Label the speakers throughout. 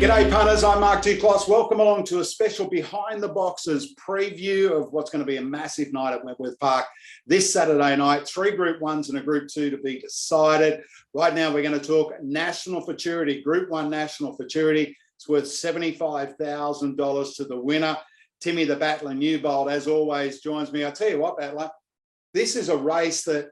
Speaker 1: G'day punters, I'm Mark Duclos. Welcome along to a special Behind the Boxes preview of what's going to be a massive night at Wentworth Park this Saturday night. 3 Group 1s and a Group 2 to be decided. Right now we're going to talk National Futurity, Group 1 National Futurity. It's worth $75,000 to the winner. Timmy the Battler Newbold, as always, joins me. I tell you what, Battler, this is a race that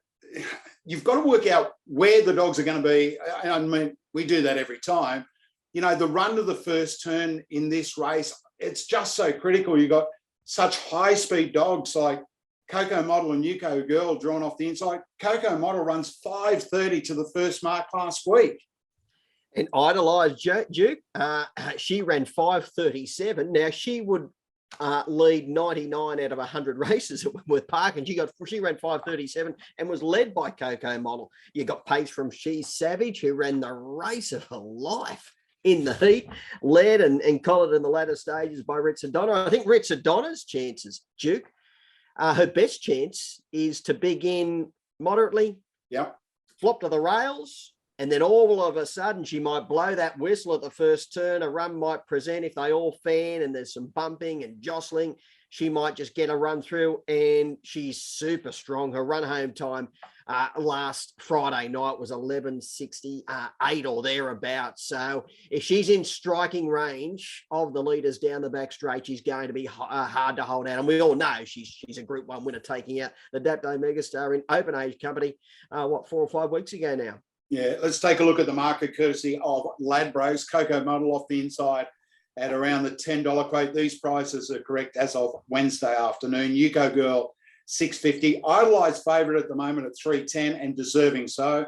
Speaker 1: you've got to work out where the dogs are going to be. I mean, we do that every time. You know, the run to the first turn in this race, it's just so critical. You've got such high-speed dogs like Coco Model and Yuko Girl drawn off the inside. Coco Model runs 5:30 to the first mark last week.
Speaker 2: And Idolised Duke, she ran 5:37. Now, she would lead 99 out of 100 races at Wentworth Park, and she ran 5:37 and was led by Coco Model. You got pace from She's Savage, who ran the race of her life in the heat, led and collared in the latter stages by Presutto. I think Presutto's chances, Duke, her best chance is to begin moderately, flop to the rails, and then all of a sudden she might blow that whistle at the first turn. A run might present if they all fan and there's some bumping and jostling. She might just get a run through, and she's super strong. Her run home time last Friday night was 11:68 or thereabouts. So if she's in striking range of the leaders down the back straight, she's going to be hard to hold out. And we all know she's a Group 1 winner, taking out the Dapto Megastar in open age company, 4 or 5 weeks ago now.
Speaker 1: Yeah, let's take a look at the market courtesy of Ladbrokes. Coco Model off the inside at around the $10 quote. These prices are correct as of Wednesday afternoon. Yuko Girl, $6.50. Idolised favourite at the moment at $3.10 and deserving so.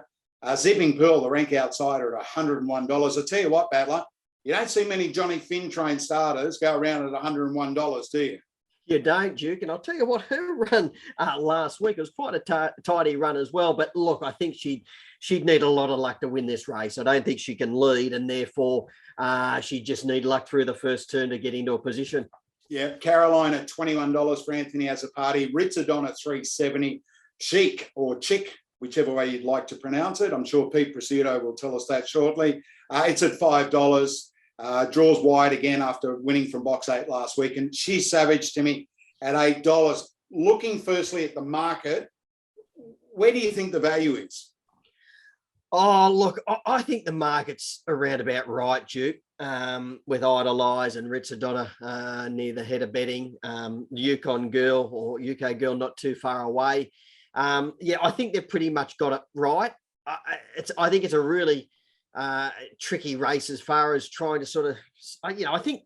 Speaker 1: Zipping Pearl, the rank outsider, at $101. I tell you what, Battler, you don't see many Johnny Finn train starters go around at $101, do you?
Speaker 2: You don't, Duke. And I'll tell you what, her run last week was quite a tidy run as well. But look, I think she'd need a lot of luck to win this race. I don't think she can lead, and therefore she just need luck through the first turn to get into a position.
Speaker 1: Yeah, Caroline at $21 for Anthony Azzopardi. Ritzerdon at $3.70. Chic or Chick, whichever way you'd like to pronounce it. I'm sure Pete Presutto will tell us that shortly. It's at $5. Draws wide again after winning from box 8 last week. And She's Savage, Timmy, at $8. Looking firstly at the market, where do you think the value is?
Speaker 2: Oh, look, I think the market's around about right, Duke, with Idolise and Ritzerdonna near the head of betting. Yukon Girl or UK Girl not too far away. Yeah, I think they've pretty much got it right. I think it's a really tricky race as far as trying to sort of, I think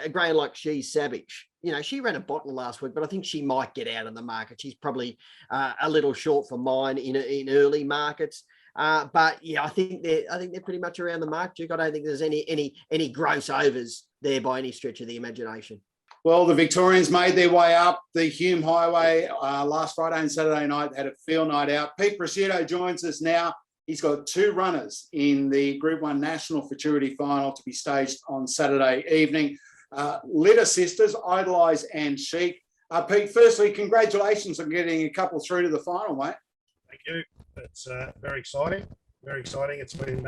Speaker 2: a grain like She's Savage, she ran a bottle last week, but I think she might get out of the market. She's probably a little short for mine in early markets. But yeah, I think they're pretty much around the mark, Duke. I don't think there's any gross overs there by any stretch of the imagination.
Speaker 1: Well, the Victorians made their way up the Hume Highway last Friday and Saturday night. They had a field night out. Pete Presutto joins us now. He's got 2 runners in the Group 1 National Futurity final to be staged on Saturday evening. Litter Sisters, Idolise and Chic. Pete, firstly, congratulations on getting a couple through to the final, mate.
Speaker 3: Thank you. It's very exciting. Very exciting. It's been,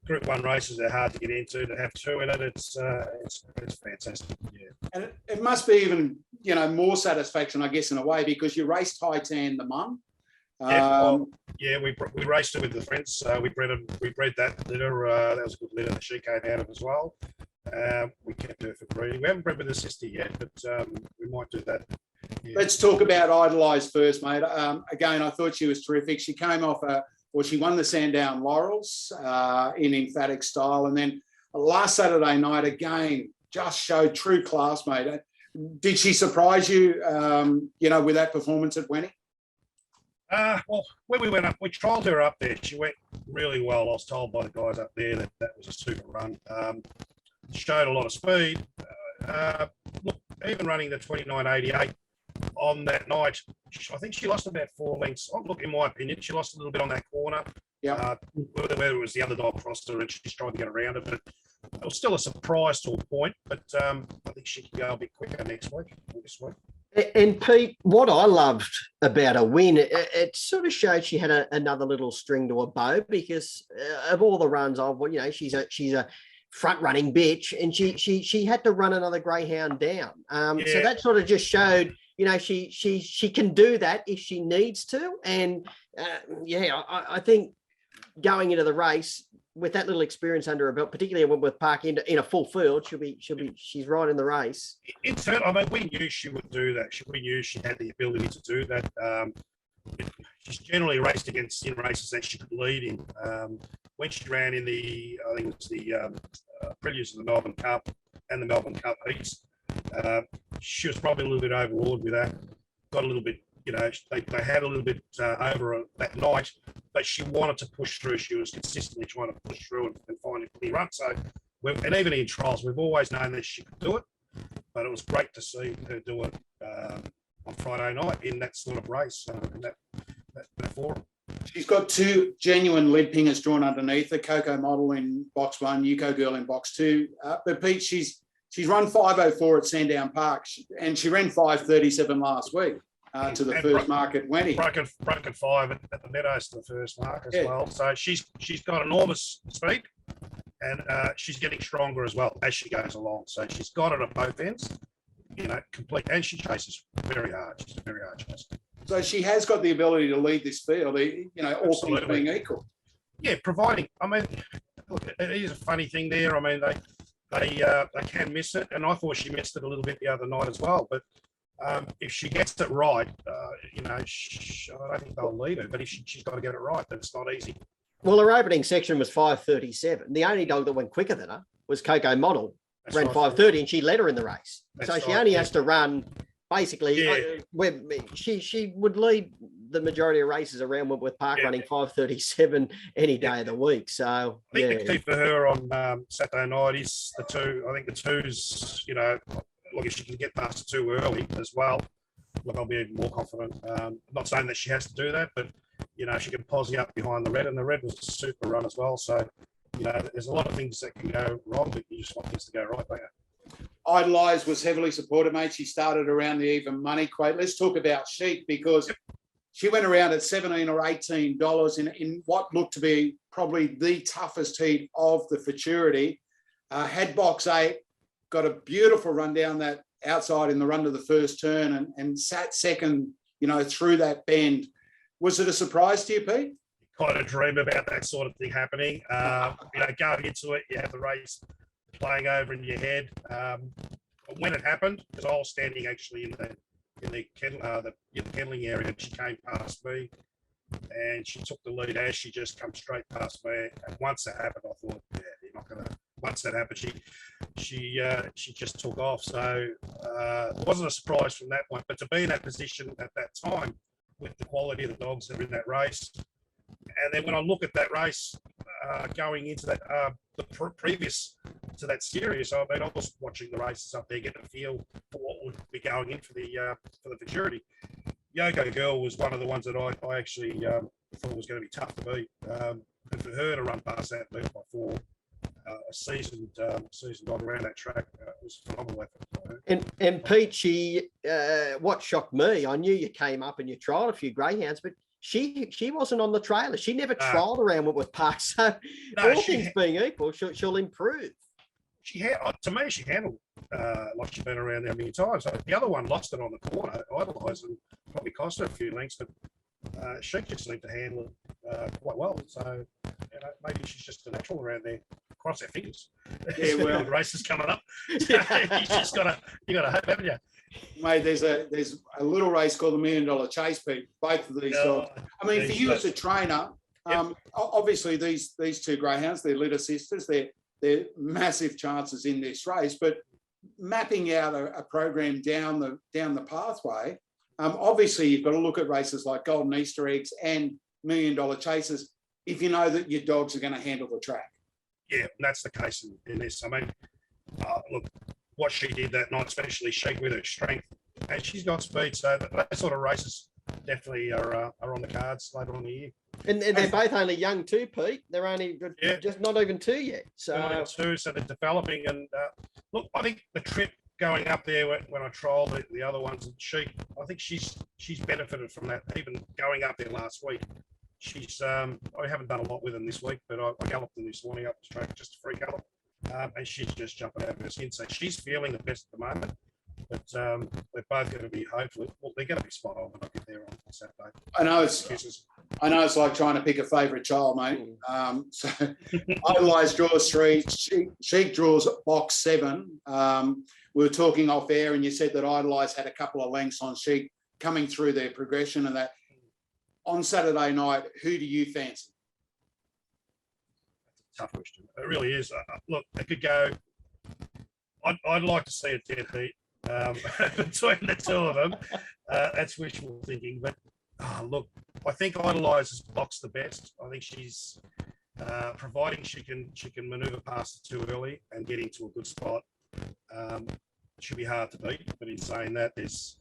Speaker 3: Group 1 races are hard to get into. To have 2 in it, it's fantastic. Yeah.
Speaker 1: And it must be even, more satisfaction, I guess, in a way, because you raced Titan the mum.
Speaker 3: We raced it with the friends. We bred that litter. That was a good litter that she came out of as well. We kept her for breeding. We haven't bred with the sister yet, but we might do that. Yeah.
Speaker 1: Let's talk about Idolise first, mate. Again, I thought she was terrific. She came off she won the Sandown Laurels in emphatic style, and then last Saturday night again just showed true class, mate. Did she surprise you? With that performance at Wenny?
Speaker 3: Well, when we went up, we trialled her up there. She went really well. I was told by the guys up there that was a super run. Showed a lot of speed. Look, even running the 29.88 on that night, I think she lost about 4 lengths. Look, in my opinion, she lost a little bit on that corner.
Speaker 1: Yeah.
Speaker 3: Whether it was the underdog crossed her and she's trying to get around it, but it was still a surprise to a point. But I think she can go a bit quicker next week or this week.
Speaker 2: And Pete, what I loved about her win, it sort of showed she had another little string to her bow, because of all the runs she's a front running bitch, and she had to run another greyhound down. So that sort of just showed, she can do that if she needs to. And I think going into the race with that little experience under her belt, particularly with Park in a full field, she's right in the race.
Speaker 3: We knew she would do that. We knew she had the ability to do that. She's generally raced in races that she could lead in. When she ran in I think it was the preludes of the Melbourne Cup and the Melbourne Cup heats, she was probably a little bit overawed with that. Got a little bit, they had a little bit over that night, but she wanted to push through. She was consistently trying to push through and find a clear run. So, and even in trials, we've always known that she could do it, but it was great to see her do it on Friday night in that sort of race, in that forum.
Speaker 1: She's got two genuine lead pingers drawn underneath her, Coco Model in box 1, Yuko Girl in box 2. But Pete, she's run 5:04 at Sandown Park, and she ran 5:37 last week to the first mark at Wenny.
Speaker 3: Broken 5 at the Meadows to the first mark as well. So she's got enormous speed, and she's getting stronger as well as she goes along. So she's got it at both ends, complete, and she chases very hard. She's a very hard chaser.
Speaker 1: So she has got the ability to lead this field, all things being equal.
Speaker 3: Yeah, providing. Look, it is a funny thing there. They can miss it, and I thought she missed it a little bit the other night as well. But if she gets it right, I don't think they'll lead her. But if she's got to get it right, then it's not easy.
Speaker 2: Well, her opening section was 5:37. The only dog that went quicker than her was Coco Model, ran 5:30, and she led her in the race. So she only has to run. Basically, she would lead the majority of races around with Park running 5:37 any day of the week. So
Speaker 3: I think the key for her on Saturday night is the two. I think the twos, look, if she can get past the two early as well, look, I'll be even more confident. I'm not saying that she has to do that, but she can posse up behind the red, and the red was a super run as well. So there's a lot of things that can go wrong, but you just want things to go right, don't you?
Speaker 1: Idolize was heavily supported, mate. She started around the even money quote. Let's talk about Chic, because she went around at $17 or $18 in what looked to be probably the toughest heat of the Futurity. Had box 8, got a beautiful run down that outside in the run to the first turn, and sat second, through that bend. Was it a surprise to you, Pete?
Speaker 3: Kind of dream about that sort of thing happening. Going into it, you have the race playing over in your head. When it happened, because I was standing actually in the kenneling area, and she came past me, and she took the lead as she just come straight past me. And once that happened, I thought, you're not gonna. Once that happened, she just took off. So it wasn't a surprise from that point. But to be in that position at that time with the quality of the dogs that are in that race, and then when I look at that race going into that previous to that series, I was watching the races up there, getting a feel for what would be going in for the Futurity. Yoko Girl was one of the ones that I actually thought was going to be tough to beat, and for her to run past that beat by 4, a seasoned dog around that track, was a phenomenal effort.
Speaker 2: And Pete, what shocked me, I knew you came up and you trialled a few greyhounds, but she wasn't on the trailer. She never trialled around with Park. So all things being equal, she'll improve.
Speaker 3: To me, she handled like she'd been around there many times. So the other one lost it on the corner, Idolize, and probably cost her a few lengths, but she just seemed to handle it quite well. So maybe she's just a natural around there. Cross our fingers. Yeah, well, the race is coming up. You got to hope, haven't you?
Speaker 1: Mate, there's a little race called the $1 Million Chase, Pete. Both of these dogs. I mean, for you as a trainer, obviously these two greyhounds, they're litter sisters. They're massive chances in this race. But mapping out a program down the pathway, obviously you've got to look at races like Golden Easter Eggs and $1 Million Chases if you know that your dogs are going to handle the track.
Speaker 3: Yeah, and that's the case in this. I mean, look, what she did that night, especially Chic with her strength, and she's got speed. So that sort of races definitely are on the cards later on in the year.
Speaker 2: And they're both only young too, Pete. They're only just not even 2 yet. So
Speaker 3: so they're developing. And look, I think the trip going up there when I trialled the other ones, and I think she's benefited from that. Even going up there last week, I haven't done a lot with them this week, but I galloped them this morning up the track, just a free gallop, and she's just jumping over her skin. So she's feeling the best at the moment. But they're both going to be, hopefully, well, they're going to be spot on when I get there on Saturday.
Speaker 1: I know it's like trying to pick a favourite child, mate. So Idolise draws 3, Chic draws box 7. We were talking off air, and you said that Idolise had a couple of lengths on Chic coming through their progression, and that on Saturday night, who do you fancy?
Speaker 3: That's a tough question. It really is. Look, it could go. I'd like to see a dead heat between the two of them. That's wishful thinking, but look, I think Idolise has boxed the best. I think she's providing she can manoeuvre past it too early and get into a good spot. Should be hard to beat, but in saying that, there's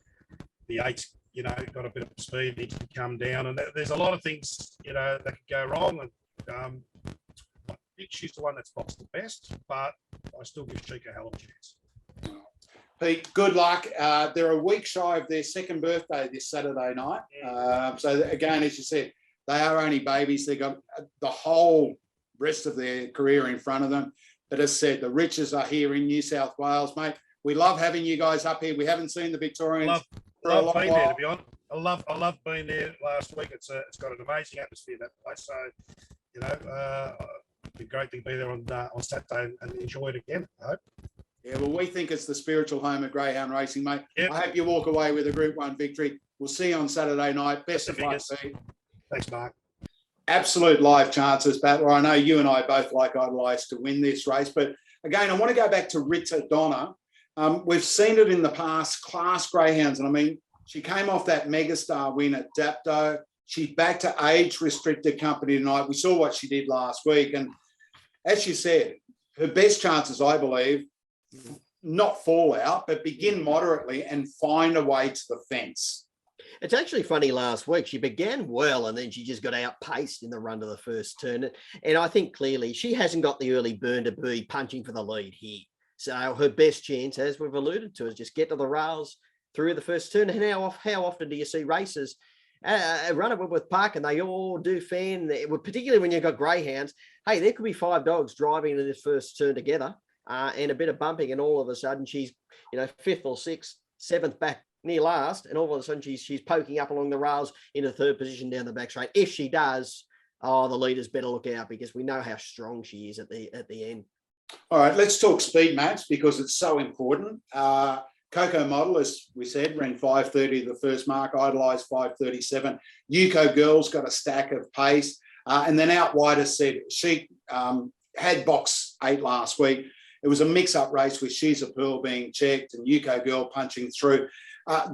Speaker 3: the 8's, got a bit of speed, needs to come down, and there's a lot of things, that could go wrong. And I think she's the one that's boxed the best, but I still give Chic a hell of a chance.
Speaker 1: Pete, good luck. They're a week shy of their second birthday this Saturday night. So again, as you said, they are only babies. They've got the whole rest of their career in front of them. But as said, the riches are here in New South Wales, mate. We love having you guys up here. We haven't seen the Victorians for a long
Speaker 3: being
Speaker 1: while.
Speaker 3: there, to be honest. I love being there last week. It's got an amazing atmosphere, that place. So, it'd be great to be there on Saturday and enjoy it again, I hope.
Speaker 1: Yeah, well, we think it's the spiritual home of Greyhound racing, mate.
Speaker 3: Yep.
Speaker 1: I hope you walk away with a Group 1 victory. We'll see you on Saturday night. Best of luck, Pete.
Speaker 3: Thanks, Mark.
Speaker 1: Absolute live chances, Battler. I know you and I both like Idolise to win this race. But again, I want to go back to Rita Donna. We've seen it in the past, class greyhounds. And I mean, she came off that megastar win at Dapto. She's back to age-restricted company tonight. We saw what she did last week. And as you said, her best chances, I believe, not fall out, but begin moderately and find a way to the fence.
Speaker 2: It's actually funny, last week she began well and then she just got outpaced in the run to the first turn. And I think clearly she hasn't got the early burn to be punching for the lead here. So her best chance, as we've alluded to, is just get to the rails through the first turn. And how often do you see races run at Whitworth Park and they all do fan, particularly when you've got greyhounds? Hey, there could be 5 dogs driving into this first turn together and a bit of bumping, and all of a sudden she's 5th or 6th, 7th back near last, and all of a sudden she's poking up along the rails into 3rd position down the back straight. If she does, the leaders better look out, because we know how strong she is at the end.
Speaker 1: All right, let's talk speed, Max, because it's so important. Coco Model, as we said, ran 5:30 the first mark, Idolise 5:37. Yuko Girls got a stack of pace. And then out wide, as said, she had box 8 last week. It was a mix-up race with She's a Pearl being checked and Yuko Girl punching through.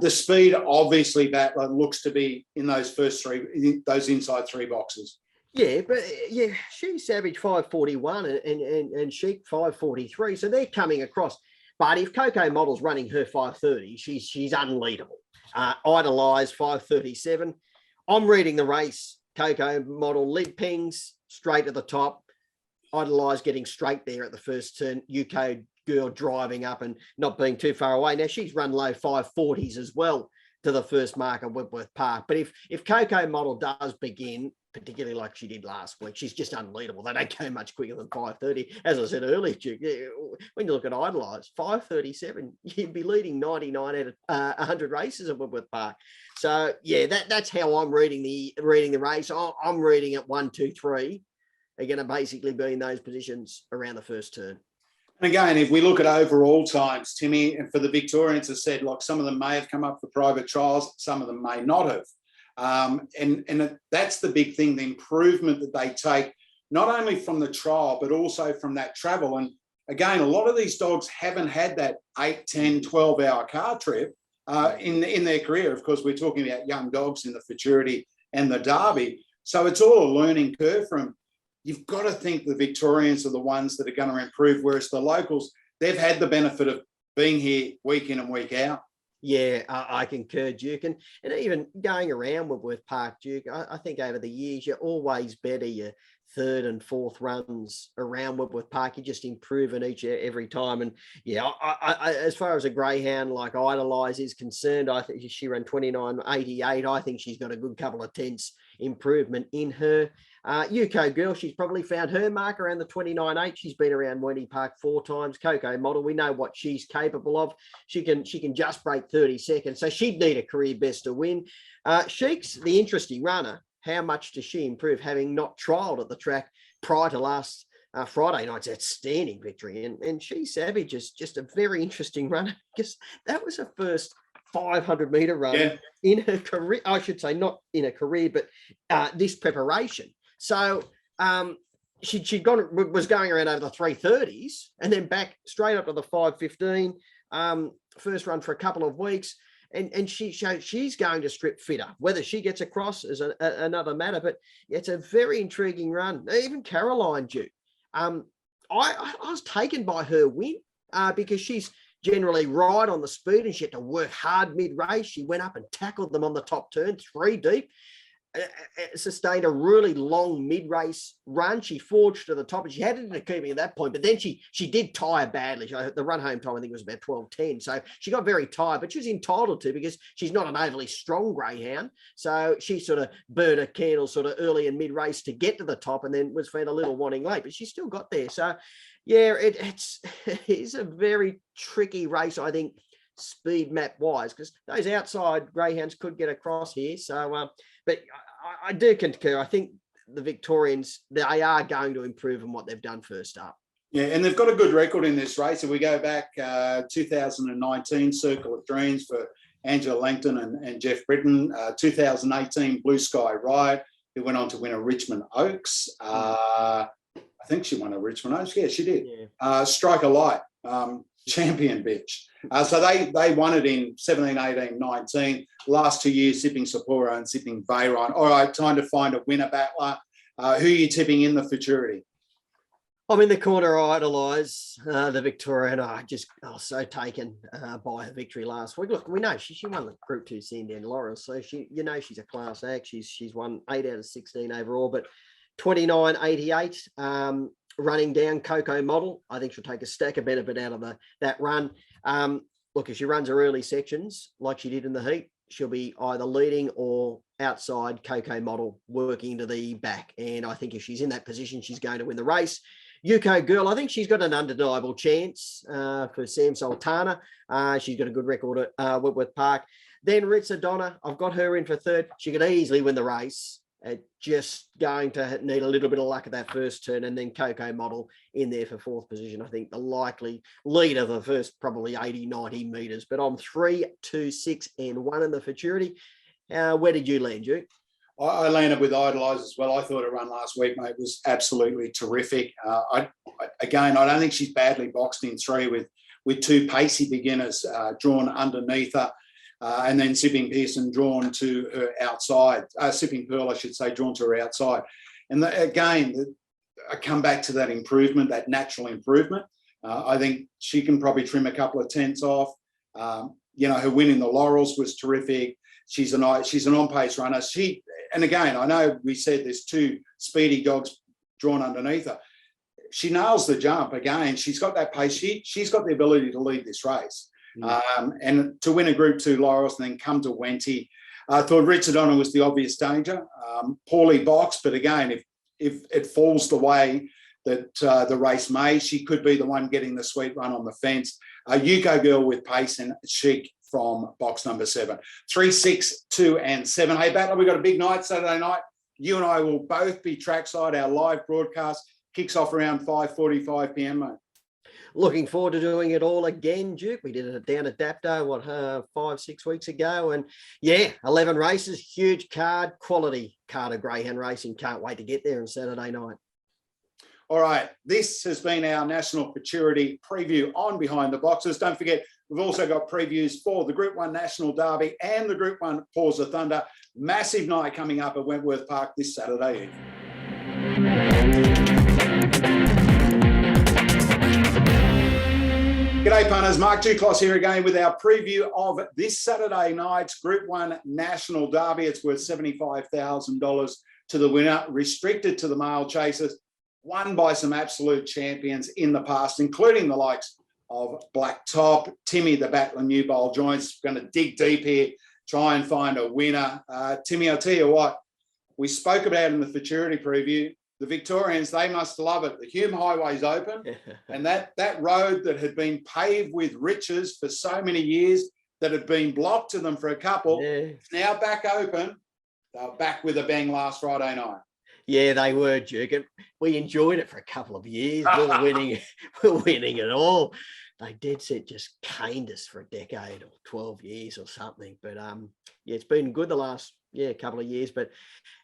Speaker 1: The speed, obviously, that looks to be in those first 3, those inside 3 boxes.
Speaker 2: Yeah, but she's Savage 541 and Chic 543, so they're coming across. But if Coco Model's running her 530, she's unleadable. Idolise 537. I'm reading the race. Coco Model lead pings straight at the top. Idolise getting straight there at the first turn. UK Girl driving up and not being too far away. Now she's run low 540s as well to the first mark at Whitworth Park. But if Coco Model does begin, particularly like she did last week, she's just unleadable. They don't go much quicker than 5:30. As I said earlier, when you look at Idolise, 5:37, you'd be leading 99 out of 100 races at Whitworth Park. So yeah, that's how I'm reading the race. I'm reading it 1, 2, 3 are going to basically be in those positions around the first turn.
Speaker 1: And again, if we look at overall times, Timmy, and for the Victorians, as said, like some of them may have come up for private trials, some of them may not have. And that's the big thing, the improvement that they take, not only from the trial, but also from that travel. And again, a lot of these dogs haven't had that 8, 10, 12-hour car trip in their career. Of course, we're talking about young dogs in the Futurity and the Derby. So it's all a learning curve for them. You've got to think the Victorians are the ones that are going to improve, whereas the locals, they've had the benefit of being here week in and week out.
Speaker 2: Yeah, I concur, Duke. And even going around Whitworth Park, Duke, I think over the years, you're always better your third and fourth runs around Whitworth Park. You just improving every time. And yeah, as far as a greyhound like Idolize is concerned, I think she ran 29.88. I think she's got a good couple of tenths improvement in her. Yuko Girl, she's probably found her mark around the 29.8. She's been around Wendy Park 4 times. Coco Model, we know what she's capable of. She can just break 30 seconds, so she'd need a career best to win. Sheik's the interesting runner. How much does she improve, having not trialled at the track prior to last Friday night's outstanding victory? And She Savage is just a very interesting runner, because that was her first 500-meter run in her career. I should say not in a career, but this preparation. So she'd was going around over the 3:30s and then back straight up to the 5:15. First run for a couple of weeks, and she showed she's going to strip fitter. Whether she gets across is another matter, but it's a very intriguing run. Even Caroline Duke, I was taken by her win because she's generally right on the speed, and she had to work hard mid-race. She went up and tackled them on the top turn, 3 deep. Sustained a really long mid-race run. She forged to the top, and she had it into keeping at that point, but then she did tire badly. The run home time, I think, was about 12:10, so she got very tired, but she was entitled to, because she's not an overly strong greyhound, so she sort of burned a candle sort of early and mid-race to get to the top, and then was found a little wanting late, but she still got there. So yeah, it's a very tricky race, I think, speed map wise, because those outside greyhounds could get across here. So but I do concur. I think the Victorians, they are going to improve on what they've done first up.
Speaker 1: Yeah, and they've got a good record in this race. If we go back 2019 Circle of Dreams for Angela Langton and Jeff Britton, 2018 Blue Sky Ride, who went on to win a Richmond Oaks. I think she won a Richmond Oaks. Yeah, she did. Yeah. Strike a Light, champion bitch. So they won it in 17, 18, 19. Last 2 years, Sipping Sapporo and Sipping Veyron. All right, time to find a winner battler. Who are you tipping in the Futurity?
Speaker 2: I'm in the corner. I idolise the Victorian. I was so taken by her victory last week. Look, we know she won the Group 2 Sandown Laurels, so she's a class act. She's won 8 out of 16 overall, but 29.88. Running down Coco Model, I think she'll take a stack of benefit out of that run. Look, if she runs her early sections like she did in the heat, she'll be either leading or outside Coco Model, working to the back. And I think if she's in that position, she's going to win the race. Yuko Girl, I think she's got an undeniable chance for Sam Sultana. She's got a good record at Whitworth Park. Then Ritza Donna, I've got her in for third. She could easily win the race. Just going to need a little bit of luck at that first turn, and then Coco Model in there for fourth position. I think the likely leader the first probably 80, 90 metres. But I'm 3, 2, 6, and 1 in the Futurity. Where did you land, Duke?
Speaker 1: I landed with Idolize as well. I thought her run last week, mate, was absolutely terrific. I don't think she's badly boxed in 3 with 2 pacey beginners drawn underneath her. And then Sipping Pearson drawn to her outside. Sipping Pearl, I should say, drawn to her outside. And again, I come back to that improvement, that natural improvement. I think she can probably trim a couple of tenths off. Her win in the Laurels was terrific. She's an on-pace runner. And again, I know we said there's 2 speedy dogs drawn underneath her. She nails the jump again. She's got that pace. She's got the ability to lead this race. And to win a Group 2 Laurels and then come to Wenty. I thought Richard Donner was the obvious danger. Poorly boxed, but again, if it falls the way that the race may, she could be the one getting the sweet run on the fence. Yuko Girl with pace, and Chic from box number 7. 3, 6, 2, and 7. Hey, Battler, we've got a big night Saturday night. You and I will both be trackside. Our live broadcast kicks off around 5:45 p.m, mate.
Speaker 2: Looking forward to doing it all again, Duke. We did it down at Dapto, 5, 6 weeks ago. And yeah, 11 races, huge card, quality card of greyhound racing. Can't wait to get there on Saturday night.
Speaker 1: All right, this has been our National Futurity preview on Behind the Boxes. Don't forget, we've also got previews for the Group 1 National Derby and the Group 1 Paws of Thunder. Massive night coming up at Wentworth Park this Saturday evening. G'day punters, Mark Duclos here again with our preview of this Saturday night's Group 1 National Derby. It's worth $75,000 to the winner, restricted to the male chasers, won by some absolute champions in the past, including the likes of Black Top. Timmy the Battler Newbold joins, going to dig deep here, try and find a winner. Timmy, I'll tell you what, we spoke about in the Futurity preview, the Victorians, they must love it. The Hume Highway's open, and that road that had been paved with riches for so many years, that had been blocked to them for a couple, is now back open. They were back with a bang last Friday night.
Speaker 2: Yeah, they were, Duke. We enjoyed it for a couple of years. We were winning it all. They dead set just caned us for a decade or 12 years or something. But yeah, it's been good the last couple of years. But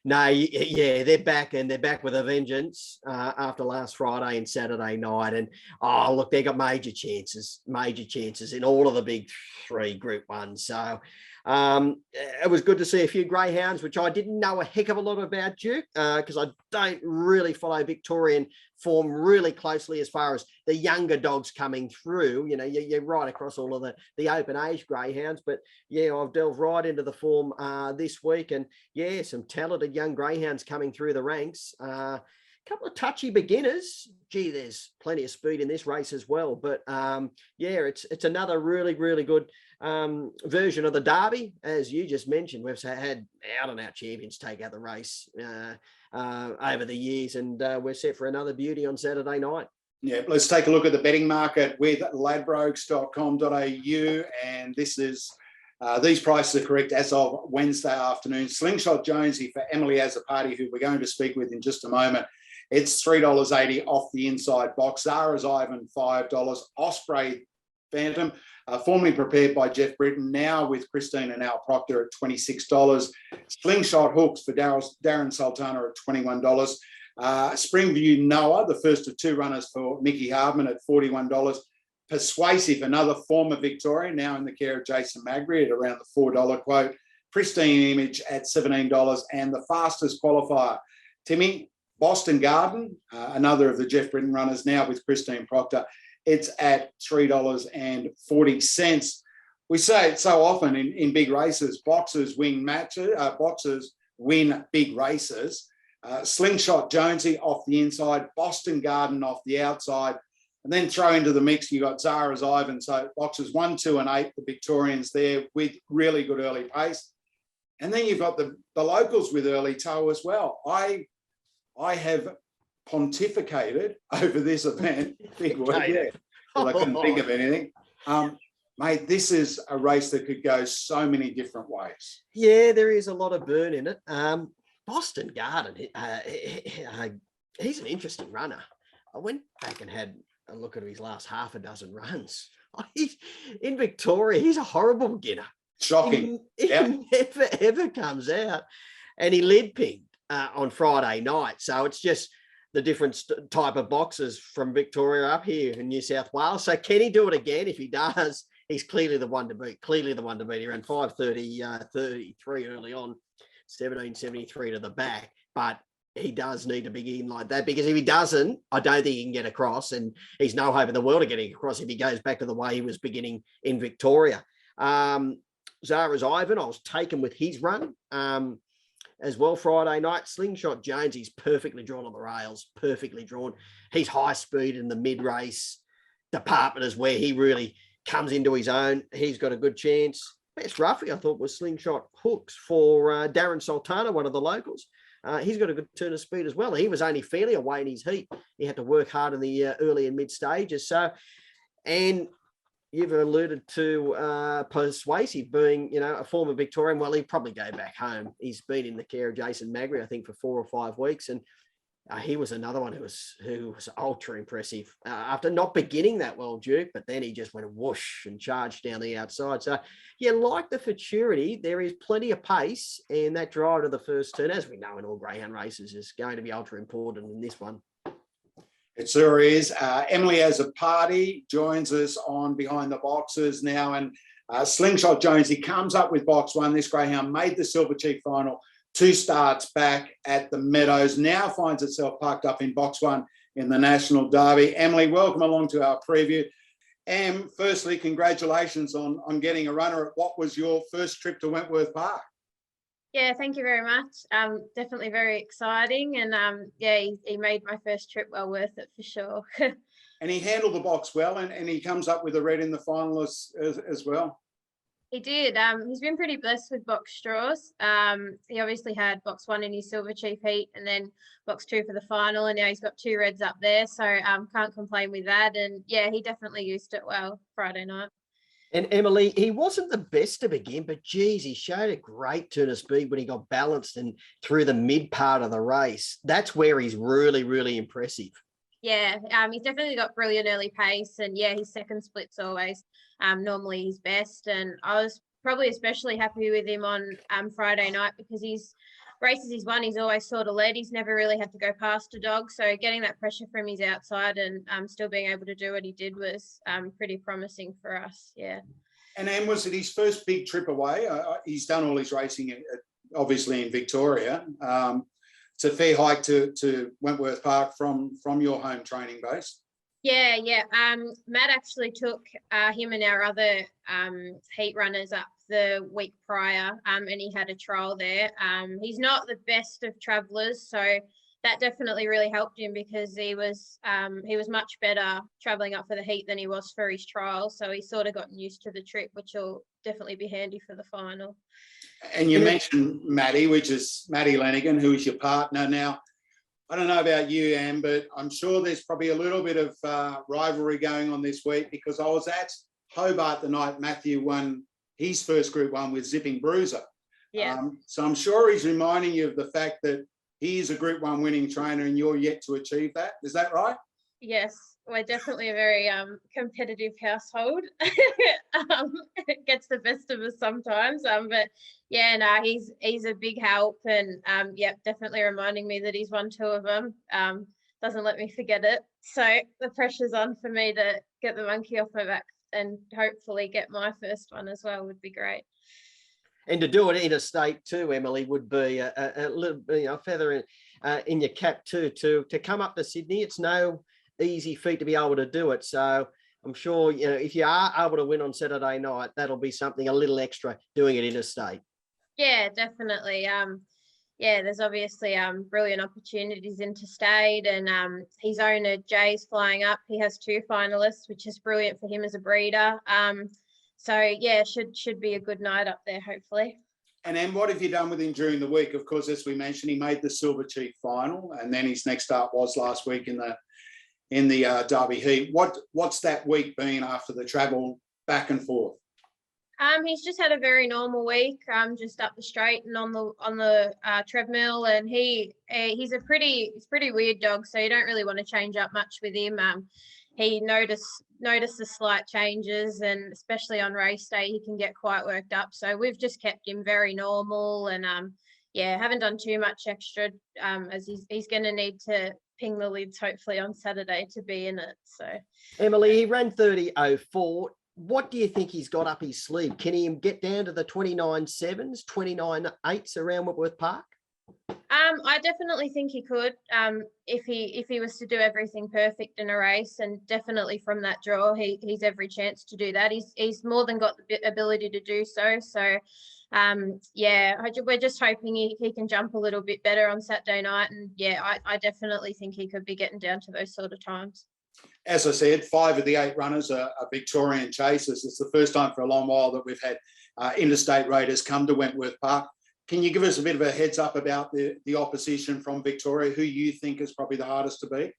Speaker 2: no, yeah, they're back, and they're back with a vengeance after last Friday and Saturday night. And oh, look, they got major chances in all of the big three Group 1s. So it was good to see a few greyhounds, which I didn't know a heck of a lot about, Duke, because I don't really follow Victorian form really closely as far as the younger dogs coming through. You know, you're right across all of the open age greyhounds, but yeah, I've delved right into the form this week, and yeah, some talented young greyhounds coming through the ranks. Couple of touchy beginners. Gee, there's plenty of speed in this race as well. But yeah, it's another really, really good version of the Derby. As you just mentioned, we've had out-and-out champions take out the race over the years, and we're set for another beauty on Saturday night.
Speaker 1: Yeah, let's take a look at the betting market with ladbrokes.com.au, and this is these prices are correct as of Wednesday afternoon. Slingshot Jonesy for Emily Azzopardi, who we're going to speak with in just a moment, it's $3.80 off the inside box. Zara's Ivan, $5. Osprey Phantom, formerly prepared by Jeff Britton, now with Christine and Al Proctor at $26. Slingshot Hooks for Darren Sultana at $21. Springview Noah, the first of two runners for Mickey Hardman at $41. Persuasive, another former Victorian, now in the care of Jason Magri at around the $4 quote. Pristine Image at $17. And the fastest qualifier, Timmy, Boston Garden, another of the Jeff Britton runners, now with Christine Proctor. It's at $3.40. We say it so often in big races, boxers win matches, boxers win big races. Slingshot Jonesy off the inside, Boston Garden off the outside, and then throw into the mix, you got Zara's Ivan. So boxers 1, 2, and 8, the Victorians there with really good early pace. And then you've got the locals with early toe as well. I have pontificated over this event. Big word, yeah. Well, I couldn't think of anything. Mate, this is a race that could go so many different ways.
Speaker 2: Yeah, there is a lot of burn in it. Boston Garden, he's an interesting runner. I went back and had a look at his last half a dozen runs. In Victoria, he's a horrible beginner.
Speaker 1: Shocking.
Speaker 2: He never, ever comes out. And he lead pinged on Friday night. So it's just the different type of boxers from Victoria up here in New South Wales. So can he do it again? If he does, he's clearly the one to beat. He ran 5:30:33 early on, 17:73 to the back. But he does need to begin like that, because if he doesn't, I don't think he can get across, and he's no hope in the world of getting across if he goes back to the way he was beginning in Victoria. Zara's Ivan, I was taken with his run as well Friday night. Slingshot Jones, he's perfectly drawn on the rails, perfectly drawn. He's high speed in the mid-race department is where he really comes into his own. He's got a good chance. Best roughie, I thought, was Slingshot Hooks for Darren Sultana, one of the locals. He's got a good turn of speed as well. He was only fairly away in his heat. He had to work hard in the early and mid stages. So, and you've alluded to Persuasive being, a former Victorian. Well, he'd probably go back home. He's been in the care of Jason Magri, I think, for 4 or 5 weeks. And he was another one who was ultra impressive after not beginning that well, Duke, but then he just went whoosh and charged down the outside. So, yeah, like the Futurity, there is plenty of pace, and that drive to the first turn, as we know in all greyhound races, is going to be ultra important in this one.
Speaker 1: It sure is. Emily Azzopardi joins us on Behind the Boxes now, and Slingshot Jones, he comes up with box 1. This greyhound made the Silver Chief final 2 starts back at the Meadows, now finds itself parked up in box 1 in the National Derby. Emily, welcome along to our preview. Firstly, congratulations on getting a runner at what was your first trip to Wentworth Park.
Speaker 4: Yeah, thank you very much. Definitely very exciting, and yeah, he made my first trip well worth it for sure.
Speaker 1: And he handled the box well, and he comes up with a red in the final as well.
Speaker 4: He did. He's been pretty blessed with box straws. He obviously had box 1 in his Silver Chief heat, and then box 2 for the final, and now he's got 2 reds up there, so can't complain with that. And yeah, he definitely used it well Friday night.
Speaker 2: And Emily, he wasn't the best to begin, but geez, he showed a great turn of speed when he got balanced and through the mid part of the race. That's where he's really, really impressive.
Speaker 4: Yeah, he's definitely got brilliant early pace, and yeah, his second split's always normally his best. And I was probably especially happy with him on Friday night because his races he's won, he's always sort of led. He's never really had to go past a dog, so getting that pressure from his outside and still being able to do what he did was pretty promising for us. Yeah.
Speaker 1: And was it his first big trip away? He's done all his racing obviously in Victoria. It's a fair hike to Wentworth Park from your home training base.
Speaker 4: Yeah. Matt actually took him and our other heat runners up the week prior, and he had a trial there. He's not the best of travellers, so that definitely really helped him because he was much better travelling up for the heat than he was for his trial. So he's sort of gotten used to the trip, which will definitely be handy for the final.
Speaker 1: And you mentioned Maddie, which is Maddie Lanigan, who is your partner. Now, I don't know about you, Anne, but I'm sure there's probably a little bit of rivalry going on this week because I was at Hobart the night Matthew won his first Group 1 with Zipping Bruiser.
Speaker 4: Yeah.
Speaker 1: So I'm sure he's reminding you of the fact that he is a Group 1 winning trainer and you're yet to achieve that. Is that right?
Speaker 4: Yes, we're definitely a very competitive household. It gets the best of us sometimes, but yeah, no, he's a big help, and yeah, definitely reminding me that he's won 2 of them. Doesn't let me forget it. So the pressure's on for me to get the monkey off my back and hopefully get my first one as well would be great.
Speaker 2: And to do it interstate too, Emily, would be a little feather in your cap too. To come up to Sydney, it's no easy feat to be able to do it. So I'm sure if you are able to win on Saturday night, that'll be something a little extra doing it interstate.
Speaker 4: Yeah, definitely. Yeah, there's obviously brilliant opportunities interstate, and his owner Jay's flying up. He has 2 finalists, which is brilliant for him as a breeder. So yeah, should be a good night up there, hopefully.
Speaker 1: And then what have you done with him during the week? Of course, as we mentioned, he made the Silver Chief final, and then his next start was last week in the Derby Heat. What's that week been after the travel back and forth?
Speaker 4: He's just had a very normal week, just up the straight and on the treadmill, and he's a pretty weird dog, so you don't really want to change up much with him. He notices slight changes, and especially on race day, he can get quite worked up. So we've just kept him very normal, and yeah, haven't done too much extra, as he's going to need to ping the lids hopefully on Saturday to be in it. So
Speaker 2: Emily, he ran 30.04. What do you think he's got up his sleeve? Can he get down to the 29.7s, 29.8s around Wentworth Park?
Speaker 4: I definitely think he could, if he was to do everything perfect in a race, and definitely from that draw, he's every chance to do that. He's more than got the ability to do so. So, yeah, we're just hoping he can jump a little bit better on Saturday night, and yeah, I definitely think he could be getting down to those sort of times.
Speaker 1: As I said, 5 of the 8 runners are Victorian chasers. It's the first time for a long while that we've had interstate raiders come to Wentworth Park. Can you give us a bit of a heads up about the opposition from Victoria, who you think is probably the hardest to beat?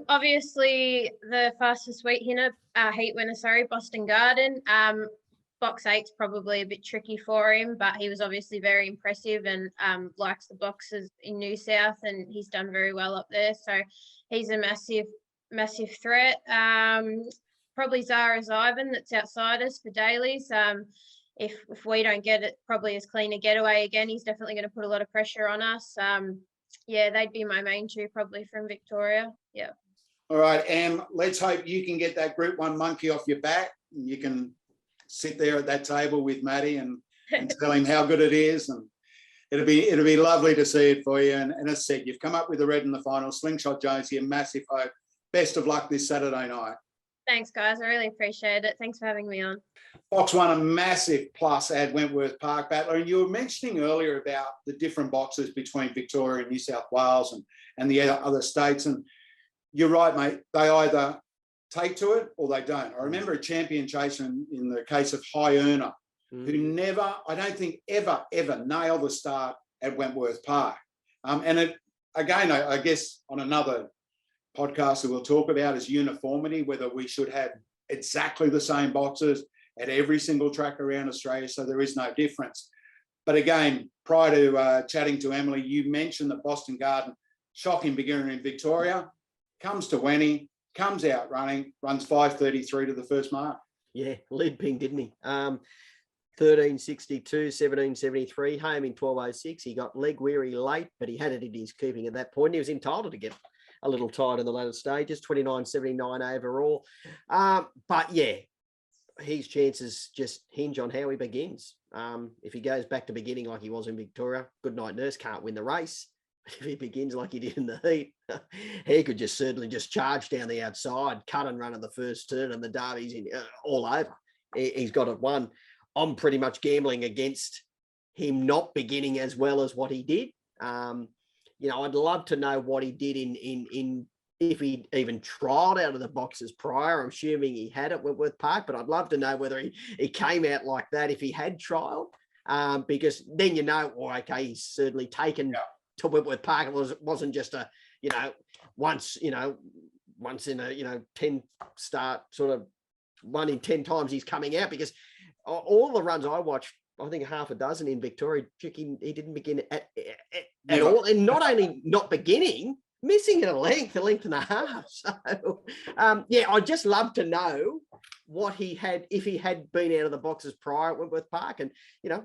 Speaker 4: Obviously, the fastest heat winner, Boston Garden. Box 8's probably a bit tricky for him, but he was obviously very impressive and likes the boxes in New South, and he's done very well up there. So he's a massive threat. Probably Zara's Ivan, that's outside us for dailies. If we don't get it probably as clean a getaway again, he's definitely going to put a lot of pressure on us. Yeah, they'd be my main 2 probably from Victoria. Yeah.
Speaker 1: All right, let's hope you can get that Group 1 monkey off your back. You can sit there at that table with Matty and tell him how good it is, and it'll be lovely to see it for you. And as I said, you've come up with the red in the final. Slingshot Jonesy, a massive hope. Best of luck this Saturday night.
Speaker 4: Thanks, guys. I really appreciate it. Thanks for having me on.
Speaker 1: Box one, a massive plus at Wentworth Park, Battler. And you were mentioning earlier about the different boxes between Victoria and New South Wales and the other states. And you're right, mate. They either take to it or they don't. I remember a champion chase in the case of High Earner, who never, I don't think ever nailed the start at Wentworth Park. And it, again, I guess on another podcast that we'll talk about is uniformity, whether we should have exactly the same boxes at every single track around Australia, so there is no difference. But again, prior to chatting to Emily, you mentioned that Boston Garden, shocking beginner in Victoria, comes to Wenny, comes out running, runs 5:33 to the first mark.
Speaker 2: Yeah, lead ping, didn't he? 13:62, 17:73, home in 12:06. He got leg weary late, but he had it in his keeping at that point. He was entitled to get a little tight in the later stages, 29.79 overall. But yeah, his chances just hinge on how he begins. If he goes back to beginning like he was in Victoria, good night nurse, can't win the race. If he begins like he did in the heat, he could just certainly just charge down the outside, cut and run at the first turn, and the Derby's in all over. He's got it won. I'm pretty much gambling against him not beginning as well as what he did. You know, I'd love to know what he did in if he even trialled out of the boxes prior. I'm assuming he had at Wentworth Park, but I'd love to know whether he came out like that if he had trialled, because then you know, well, okay, he's certainly taken to Wentworth Park. It wasn't just a, once in a, 10 start sort of 1 in 10 times he's coming out, because all the runs I watched, I think half a dozen in Victoria, he didn't begin at all. And not only not beginning, missing at a length and a half. So, I'd just love to know what he had, if he had been out of the boxes prior at Wentworth Park. And,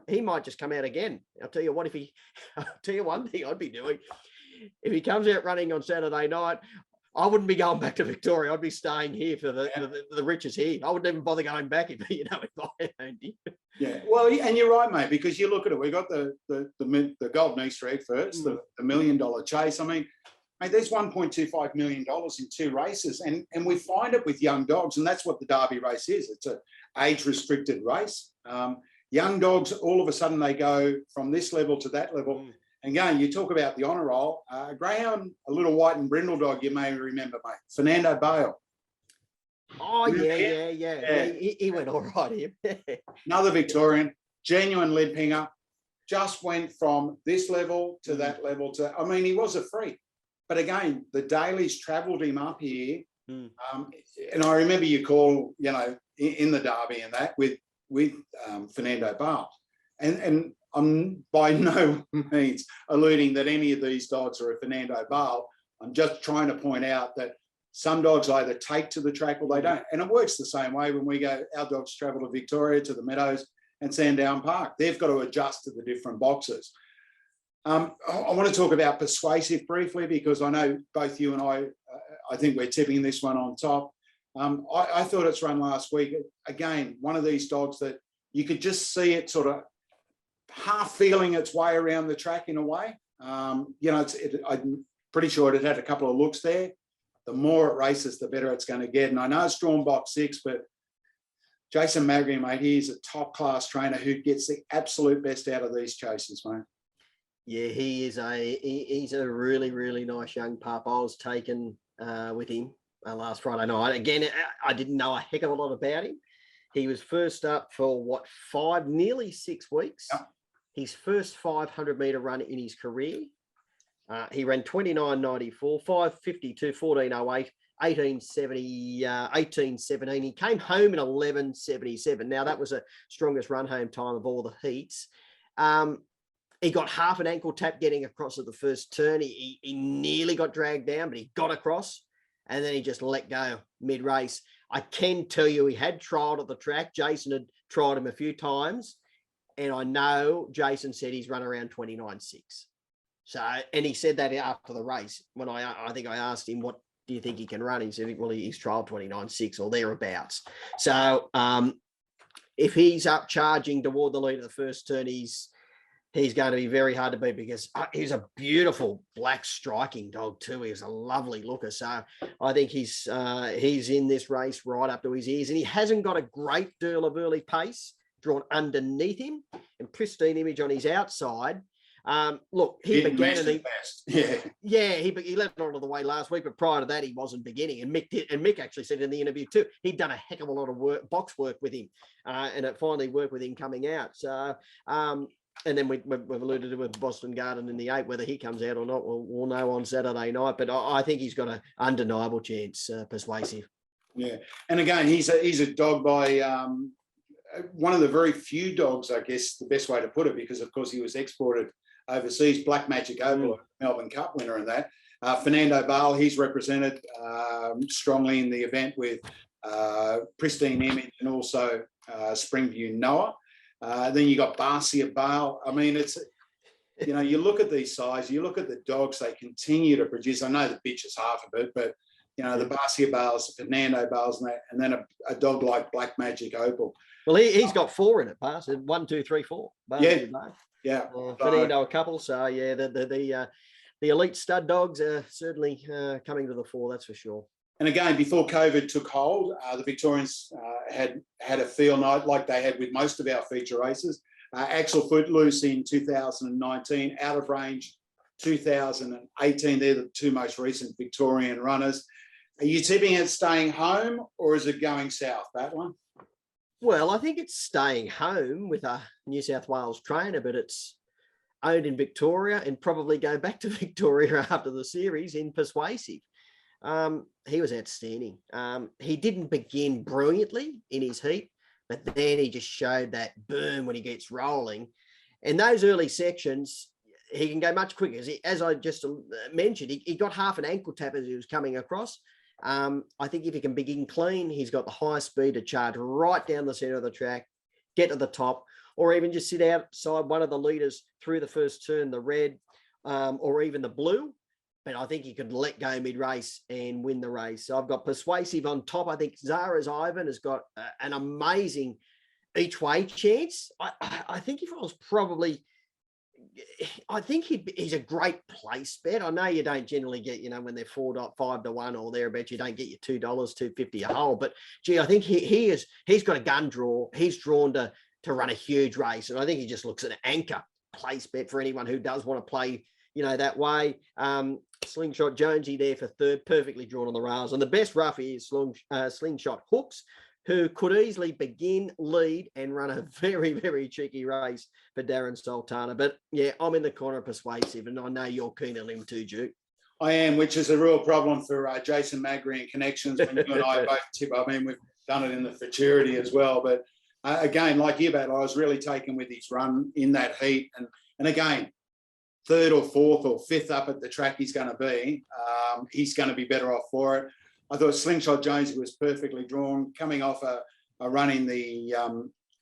Speaker 2: he might just come out again. I'll tell you one thing I'd be doing. If he comes out running on Saturday night, I wouldn't be going back to Victoria. I'd be staying here for the riches here. I wouldn't even bother going back if I owned him.
Speaker 1: Yeah, well, and you're right, mate, because you look at it. We got the Golden Easter egg first, the $1 million chase. I mean, mate, there's $1.25 million in 2 races, and we find it with young dogs, and that's what the Derby race is. It's an age-restricted race. Young dogs, all of a sudden, they go from this level to that level. And again, you talk about the honour roll. Greyhound, a little white and brindle dog, you may remember, mate. Fernando Bale.
Speaker 2: Oh, yeah. He went all right here.
Speaker 1: Another Victorian, genuine lead pinger, just went from this level to that level to, I mean, he was a freak. But again, the dailies travelled him up here. And I remember you call, in the Derby and that with Fernando Bale. And I'm by no means alluding that any of these dogs are a Fernando Bale. I'm just trying to point out that some dogs either take to the track or they don't. And it works the same way when we go, our dogs travel to Victoria, to the Meadows and Sandown Park. They've got to adjust to the different boxes. I want to talk about Persuasive briefly, because I know both you and I think we're tipping this one on top. I thought its run last week, again, one of these dogs that you could just see it sort of half feeling its way around the track in a way. I'm pretty sure it had a couple of looks there. The more it races, the better it's going to get. And I know it's drawn box 6, but Jason Magrier, mate, he's a top-class trainer who gets the absolute best out of these chases, mate.
Speaker 2: Yeah, he's a really, really nice young pup. I was taken with him last Friday night. Again, I didn't know a heck of a lot about him. He was first up for nearly 6 weeks. Yep. His first 500-metre run in his career. He ran 29.94, 5:52, 14:08, 18:70, 18:17. He came home in 11:77. Now, that was the strongest run home time of all the heats. He got half an ankle tap getting across at the first turn. He nearly got dragged down, but he got across, and then he just let go mid-race. I can tell you he had trialled at the track. Jason had tried him a few times, and I know Jason said he's run around 29.6. So, and he said that after the race when I think I asked him, what do you think he can run? He said, well, he's trialled 29.6 or thereabouts. So if he's up charging toward the lead of the first turn, he's he's going to be very hard to beat because he's a beautiful black striking dog too. He's a lovely looker. So I think he's in this race right up to his ears, and he hasn't got a great deal of early pace drawn underneath him, and pristine image on his outside. Look, he began and he led it all the way last week, but prior to that, he wasn't beginning. And Mick actually said in the interview too, he'd done a heck of a lot of box work with him, and it finally worked with him coming out. So, and then we've alluded to with Boston Garden in the 8, whether he comes out or not, we'll know on Saturday night. But I think he's got an undeniable chance, Persuasive.
Speaker 1: Yeah, and again, he's a dog by one of the very few dogs, I guess, the best way to put it, because of course he was exported overseas. Black Magic Opal, Melbourne Cup winner in that. Fernando Bale, he's represented strongly in the event with Pristine Image and also Springview Noah. Then you got Barcia Bale. I mean, it's, you know, you look at these sides, you look at the dogs they continue to produce. I know the bitch is half of it, but, you know, the Barcia Bales, the Fernando Bales, and then a dog like Black Magic Opal.
Speaker 2: Well, he's got 4 in it, Pass. 1, 2, 3, 4.
Speaker 1: Yeah.
Speaker 2: Fernando a couple. So, yeah, the elite stud dogs are certainly coming to the fore, that's for sure.
Speaker 1: And again, before COVID took hold, the Victorians had a field night like they had with most of our feature races. Axel Footloose in 2019, Out of Range 2018. They're the 2 most recent Victorian runners. Are you tipping it staying home, or is it going south, that one?
Speaker 2: Well, I think it's staying home with a New South Wales trainer, but it's owned in Victoria and probably go back to Victoria after the series in Persuasive. He was outstanding. He didn't begin brilliantly in his heat, but then he just showed that boom when he gets rolling. And those early sections, he can go much quicker. As I just mentioned, he got half an ankle tap as he was coming across. I think if he can begin clean, he's got the high speed to charge right down the center of the track, get to the top, or even just sit outside one of the leaders through the first turn, the red or even the blue. But I think he could let go mid-race and win the race. So I've got Persuasive on top. I think Zara's Ivan has got an amazing each-way chance. I think if I was probably... I think he's a great place bet. I know you don't generally get, you know, when they're 4.5 to 1 or thereabouts, you don't get your $2, $2.50 a hole. But gee, I think he's got a gun draw. He's drawn to run a huge race, and I think he just looks at an anchor place bet for anyone who does want to play, you know, that way. Slingshot Jonesy there for 3rd, perfectly drawn on the rails, and the best rough is Slingshot Hooks, who could easily begin, lead, and run a very, very cheeky race for Darren Sultana. But, yeah, I'm in the corner of Persuasive, and I know you're keen on him too, Duke.
Speaker 1: I am, which is a real problem for Jason Magri and Connections when you and I both tip. I mean, we've done it in the Futurity as well. But, again, like you, Bat, I was really taken with his run in that heat. And again, 3rd or 4th or 5th up at the track he's going to be. He's going to be better off for it. I thought Slingshot Jonesy was perfectly drawn, coming off a run in the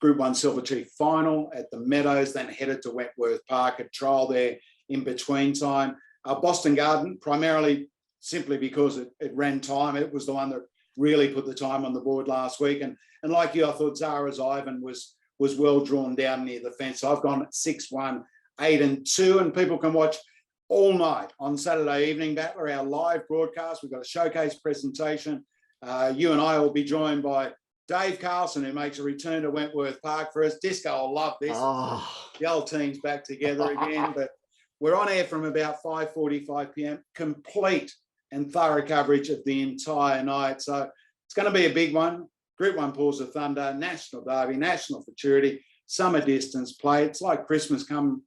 Speaker 1: Group 1 Silver Chief final at the Meadows, then headed to Wentworth Park, a trial there in between time. Boston Garden, primarily simply because it ran time. It was the one that really put the time on the board last week. And like you, I thought Zara's Ivan was well drawn down near the fence. So I've gone 6-1, 8-2, and people can watch all night on Saturday evening, Battler, our live broadcast. We've got a showcase presentation. You and I will be joined by Dave Carlson, who makes a return to Wentworth Park for us. Disco will love this. Oh. The old team's back together again. But we're on air from about 5:45 p.m. Complete and thorough coverage of the entire night. So it's going to be a big one. Group 1 Paws of Thunder, National Derby, National Futurity, summer distance play. It's like Christmas come,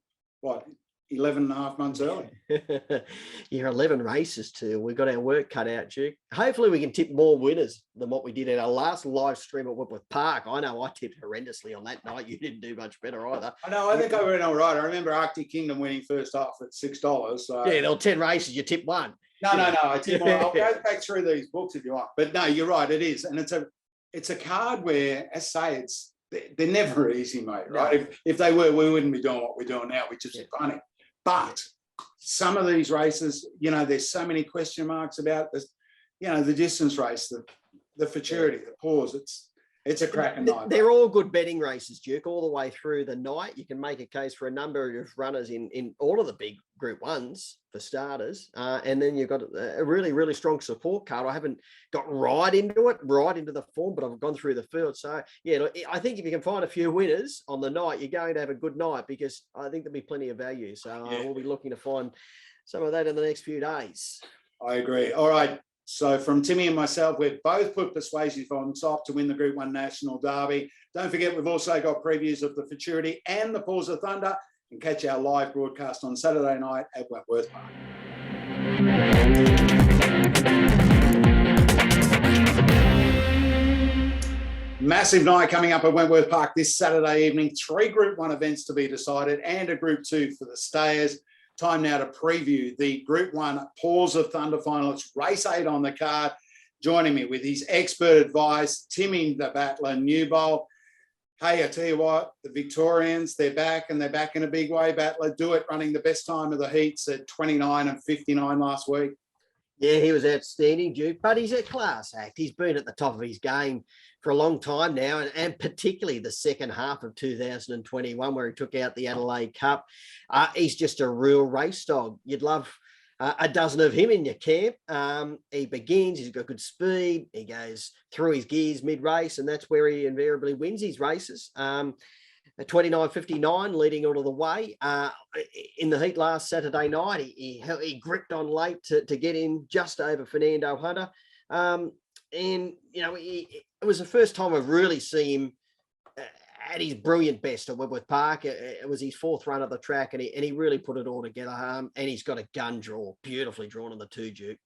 Speaker 1: 11 and a half months early.
Speaker 2: You're 11 races too. We've got our work cut out, Duke. Hopefully we can tip more winners than what we did at our last live stream at Wentworth Park. I know I tipped horrendously on that night. You didn't do much better either.
Speaker 1: I know. I think I went all right. I remember Arctic Kingdom winning first half at $6. So.
Speaker 2: Yeah, there were 10 races. You tipped 1.
Speaker 1: No. I tipped 1. I'll go back through these books if you want. But no, you're right. It is. And it's a card where, as I say, they're never easy, mate, right? No. If they were, we wouldn't be doing what we're doing now, which is funny. But some of these races, you know, there's so many question marks about this, you know, the distance race, the Futurity, the Paws. It's a cracking night.
Speaker 2: They're all good betting races, Duke, all the way through the night. You can make a case for a number of runners in all of the big Group 1s for starters. And then you've got a really, really strong support card. I haven't got right into the form, but I've gone through the field. So, yeah, I think if you can find a few winners on the night, you're going to have a good night, because I think there'll be plenty of value. So we'll be looking to find some of that in the next few days.
Speaker 1: I agree. All right. So from Timmy and myself, we've both put Persuasive on top to win the Group 1 National Derby. Don't forget, we've also got previews of the Futurity and the Paws of Thunder, and catch our live broadcast on Saturday night at Wentworth Park. Massive night coming up at Wentworth Park this Saturday evening. 3 Group 1 events to be decided and a Group 2 for the stayers. Time now to preview the Group 1 Paws of Thunder final. It's race 8 on the card. Joining me with his expert advice, Timmy the Battler Newbold. Hey, I tell you what, the Victorians, they're back, and they're back in a big way. Battler, do it, running the best time of the heats at 29 and 59 last week.
Speaker 2: Yeah, he was outstanding, Duke, but he's a class act. He's been at the top of his game for a long time now, and particularly the second half of 2021, where he took out the Adelaide Cup. He's just a real race dog. You'd love a dozen of him in your camp. He begins, he's got good speed, he goes through his gears mid-race, and that's where he invariably wins his races. At 29.59, leading all of the way. In the heat last Saturday night, he gripped on late to get in just over Fernando Hunter. And, you know, it was the first time I've really seen him at his brilliant best at Wentworth Park. It was his 4th run of the track, and he really put it all together. And he's got a gun draw, beautifully drawn on the 2, Duke.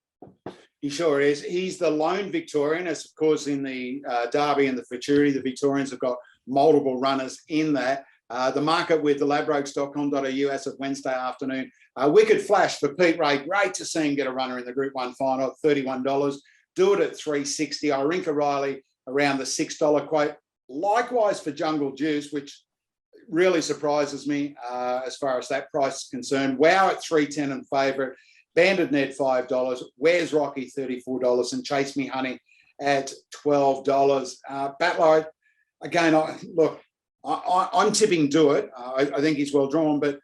Speaker 1: He sure is. He's the lone Victorian, as of course in the Derby and the Futurity, the Victorians have got multiple runners in that. The market with the ladbrokes.com.au as of Wednesday afternoon. Wicked flash for Pete Ray. Great to see him get a runner in the Group 1 final at $31. Do it at $3.60. Irinka Riley around the $6 quote. Likewise for Jungle Juice, which really surprises me as far as that price is concerned. Wow at $3.10 and favourite. Banded Ned $5. Where's Rocky $34, and Chase Me Honey at $12. Battler, again, I'm tipping Do It. I think he's well drawn, but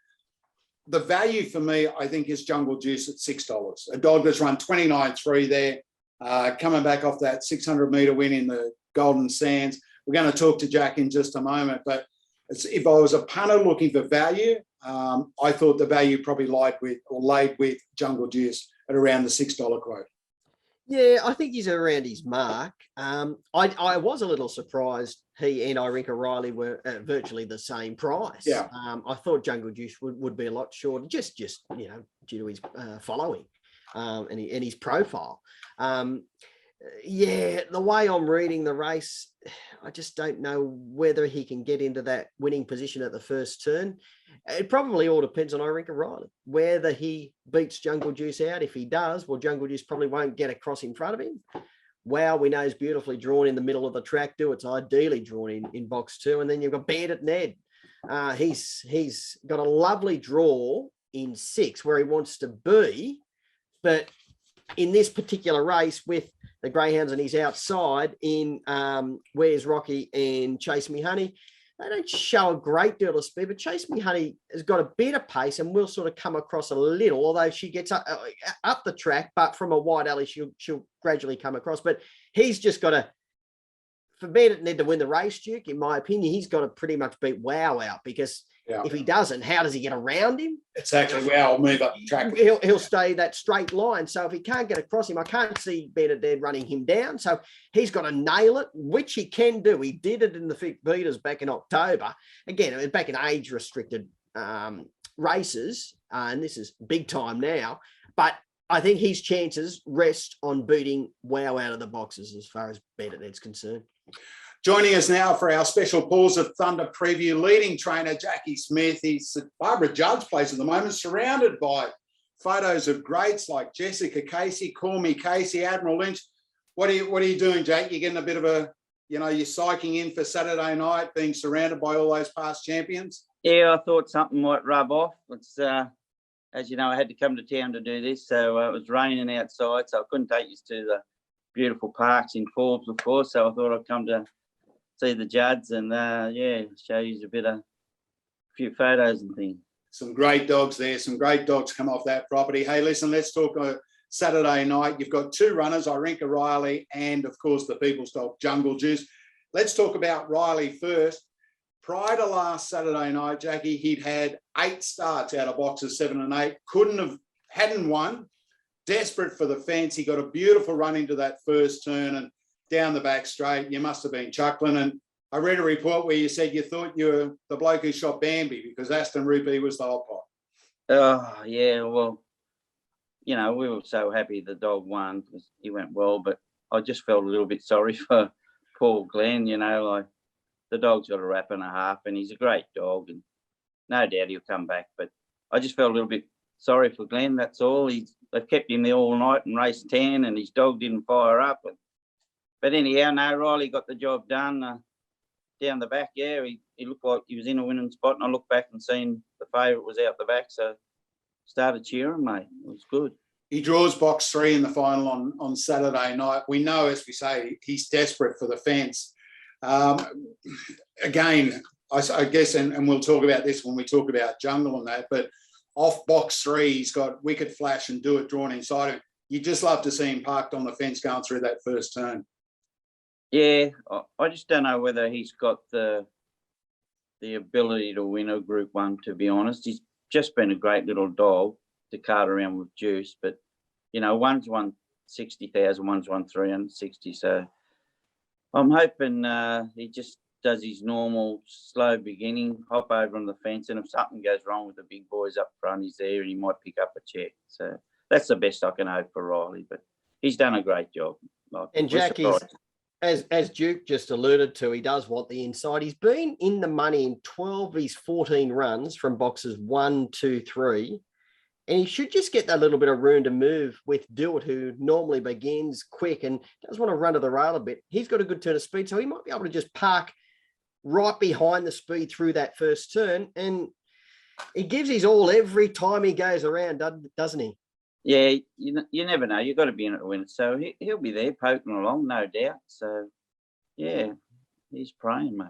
Speaker 1: the value for me, I think, is Jungle Juice at $6. A dog that's run 29.3 there, coming back off that 600-metre win in the Golden Sands. We're going to talk to Jack in just a moment, but if I was a punter looking for value, I thought the value probably laid with Jungle Juice at around the $6 quote.
Speaker 2: Yeah, I think he's around his mark. I was a little surprised he and Irinka Riley were at virtually the same price.
Speaker 1: Yeah.
Speaker 2: I thought Jungle Juice would be a lot shorter, just you know, due to his following and his profile. Yeah, the way I'm reading the race, I just don't know whether he can get into that winning position at the first turn. It probably all depends on Irinka Riley, whether he beats Jungle Juice out. If he does, well, Jungle Juice probably won't get across in front of him. Wow, we know is beautifully drawn in the middle of the track. Do It's ideally drawn in box 2. And then you've got Bandit Ned. He's got a lovely draw in 6 where he wants to be, but in this particular race with the Greyhounds and he's outside in Where's Rocky and Chase Me Honey, they don't show a great deal of speed, but Chase Me Honey has got a bit of pace and will sort of come across a little, although she gets up the track, but from a wide alley, she'll gradually come across. But he's just got to, for Bandit Ned to win the race, Duke, in my opinion, he's got to pretty much beat Wow out, because if he doesn't, how does he get around him?
Speaker 1: Exactly. Wow, move up the track.
Speaker 2: He'll stay that straight line. So if he can't get across him, I can't see Bandit Ned running him down. So he's got to nail it, which he can do. He did it in the Vic Beaters back in October. Again, it was back in age-restricted races, and this is big time now. But I think his chances rest on beating Wow out of the boxes as far as Bandit Ned's concerned.
Speaker 1: Joining us now for our special Paws of Thunder preview, leading trainer Jackie Smith. He's at Barbara Judd's place at the moment, surrounded by photos of greats like Jessica Casey, Call Me Casey, Admiral Lynch. What are you doing, Jack? You're getting a bit of a, you're psyching in for Saturday night, being surrounded by all those past champions?
Speaker 5: Yeah, I thought something might rub off. It's as you know, I had to come to town to do this, so it was raining outside, so I couldn't take you to the beautiful parks in Forbes, of course. So I thought I'd come to see the judges and show you a few photos and things.
Speaker 1: Some great dogs there. Some great dogs come off that property. Hey, listen, let's talk Saturday night. You've got two runners, Irinka Riley and, of course, the People's Dog Jungle Juice. Let's talk about Riley first. Prior to last Saturday night, Jackie, he'd had 8 starts out of boxes 7 and 8. Hadn't won. Desperate for the fence. He got a beautiful run into that first turn and down the back straight. You must have been chuckling. And I read a report where you said you thought you were the bloke who shot Bambi because Aston Rupee was the whole pot.
Speaker 5: Oh, yeah, well, we were so happy the dog won because he went well, but I just felt a little bit sorry for poor Glenn, like the dog's got a rap and a half and he's a great dog and no doubt he'll come back, but I just felt a little bit sorry for Glenn, that's all. They've kept him there all night and raced 10 and his dog didn't fire up. But anyhow, no, Riley got the job done. Down the back, he looked like he was in a winning spot and I looked back and seen the favourite was out the back, so started cheering, mate. It was good. He
Speaker 1: draws box 3 in the final on Saturday night. We know, as we say, he's desperate for the fence. Again, I guess, and we'll talk about this when we talk about Jungle and that, but off box 3, he's got Wicked Flash and Do It drawn inside him. You just love to see him parked on the fence going through that first turn.
Speaker 5: Yeah, I just don't know whether he's got the ability to win a Group 1, to be honest. He's just been a great little dog to cart around with Juice, but, one's won 60,000, one's won 360, so I'm hoping he just does his normal slow beginning, hop over on the fence, and if something goes wrong with the big boys up front, he's there and he might pick up a check. So that's the best I can hope for Riley, but he's done a great job.
Speaker 2: And Jackie's, as Duke just alluded to, he does want the inside. He's been in the money in 12 of his 14 runs from boxes 1, 2, 3. And he should just get that little bit of room to move with Do It, who normally begins quick and does want to run to the rail a bit. He's got a good turn of speed, so he might be able to just park right behind the speed through that first turn. And he gives his all every time he goes around, doesn't he?
Speaker 5: Yeah, you never know. You've got to be in it to win it. So he'll be there poking along, no doubt. So, yeah, he's praying, mate.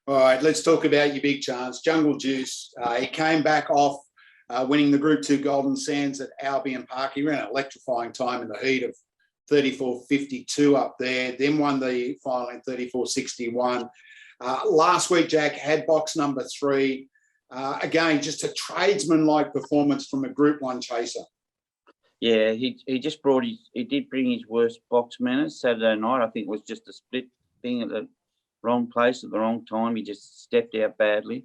Speaker 1: All right, let's talk about your big chance. Jungle Juice, he came back off winning the Group 2 Golden Sands at Albion Park. He ran an electrifying time in the heat of 34.52 up there, then won the final in 34.61. Last week, Jack had box number 3. Again, just a tradesman-like performance from a Group 1 chaser.
Speaker 5: Yeah, he did bring his worst box manners Saturday night. I think it was just a split thing at the wrong place at the wrong time. He just stepped out badly,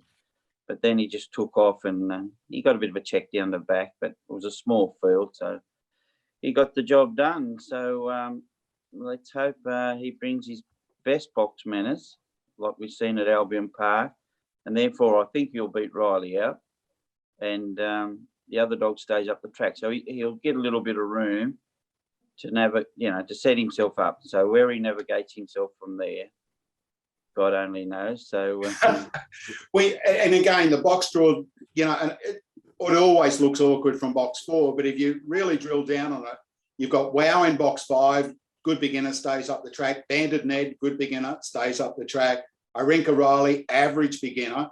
Speaker 5: but then he just took off and he got a bit of a check down the back, but it was a small field, so he got the job done. So let's hope he brings his best box manners like we've seen at Albion Park, and therefore I think he'll beat Riley out, and the other dog stays up the track. So he'll get a little bit of room to to set himself up. So where he navigates himself from there, God only knows. So
Speaker 1: and again, the box draw, and it always looks awkward from box 4, but if you really drill down on it, you've got Wow in box 5, good beginner, stays up the track. Banded Ned, good beginner, stays up the track. Irinka Riley, average beginner,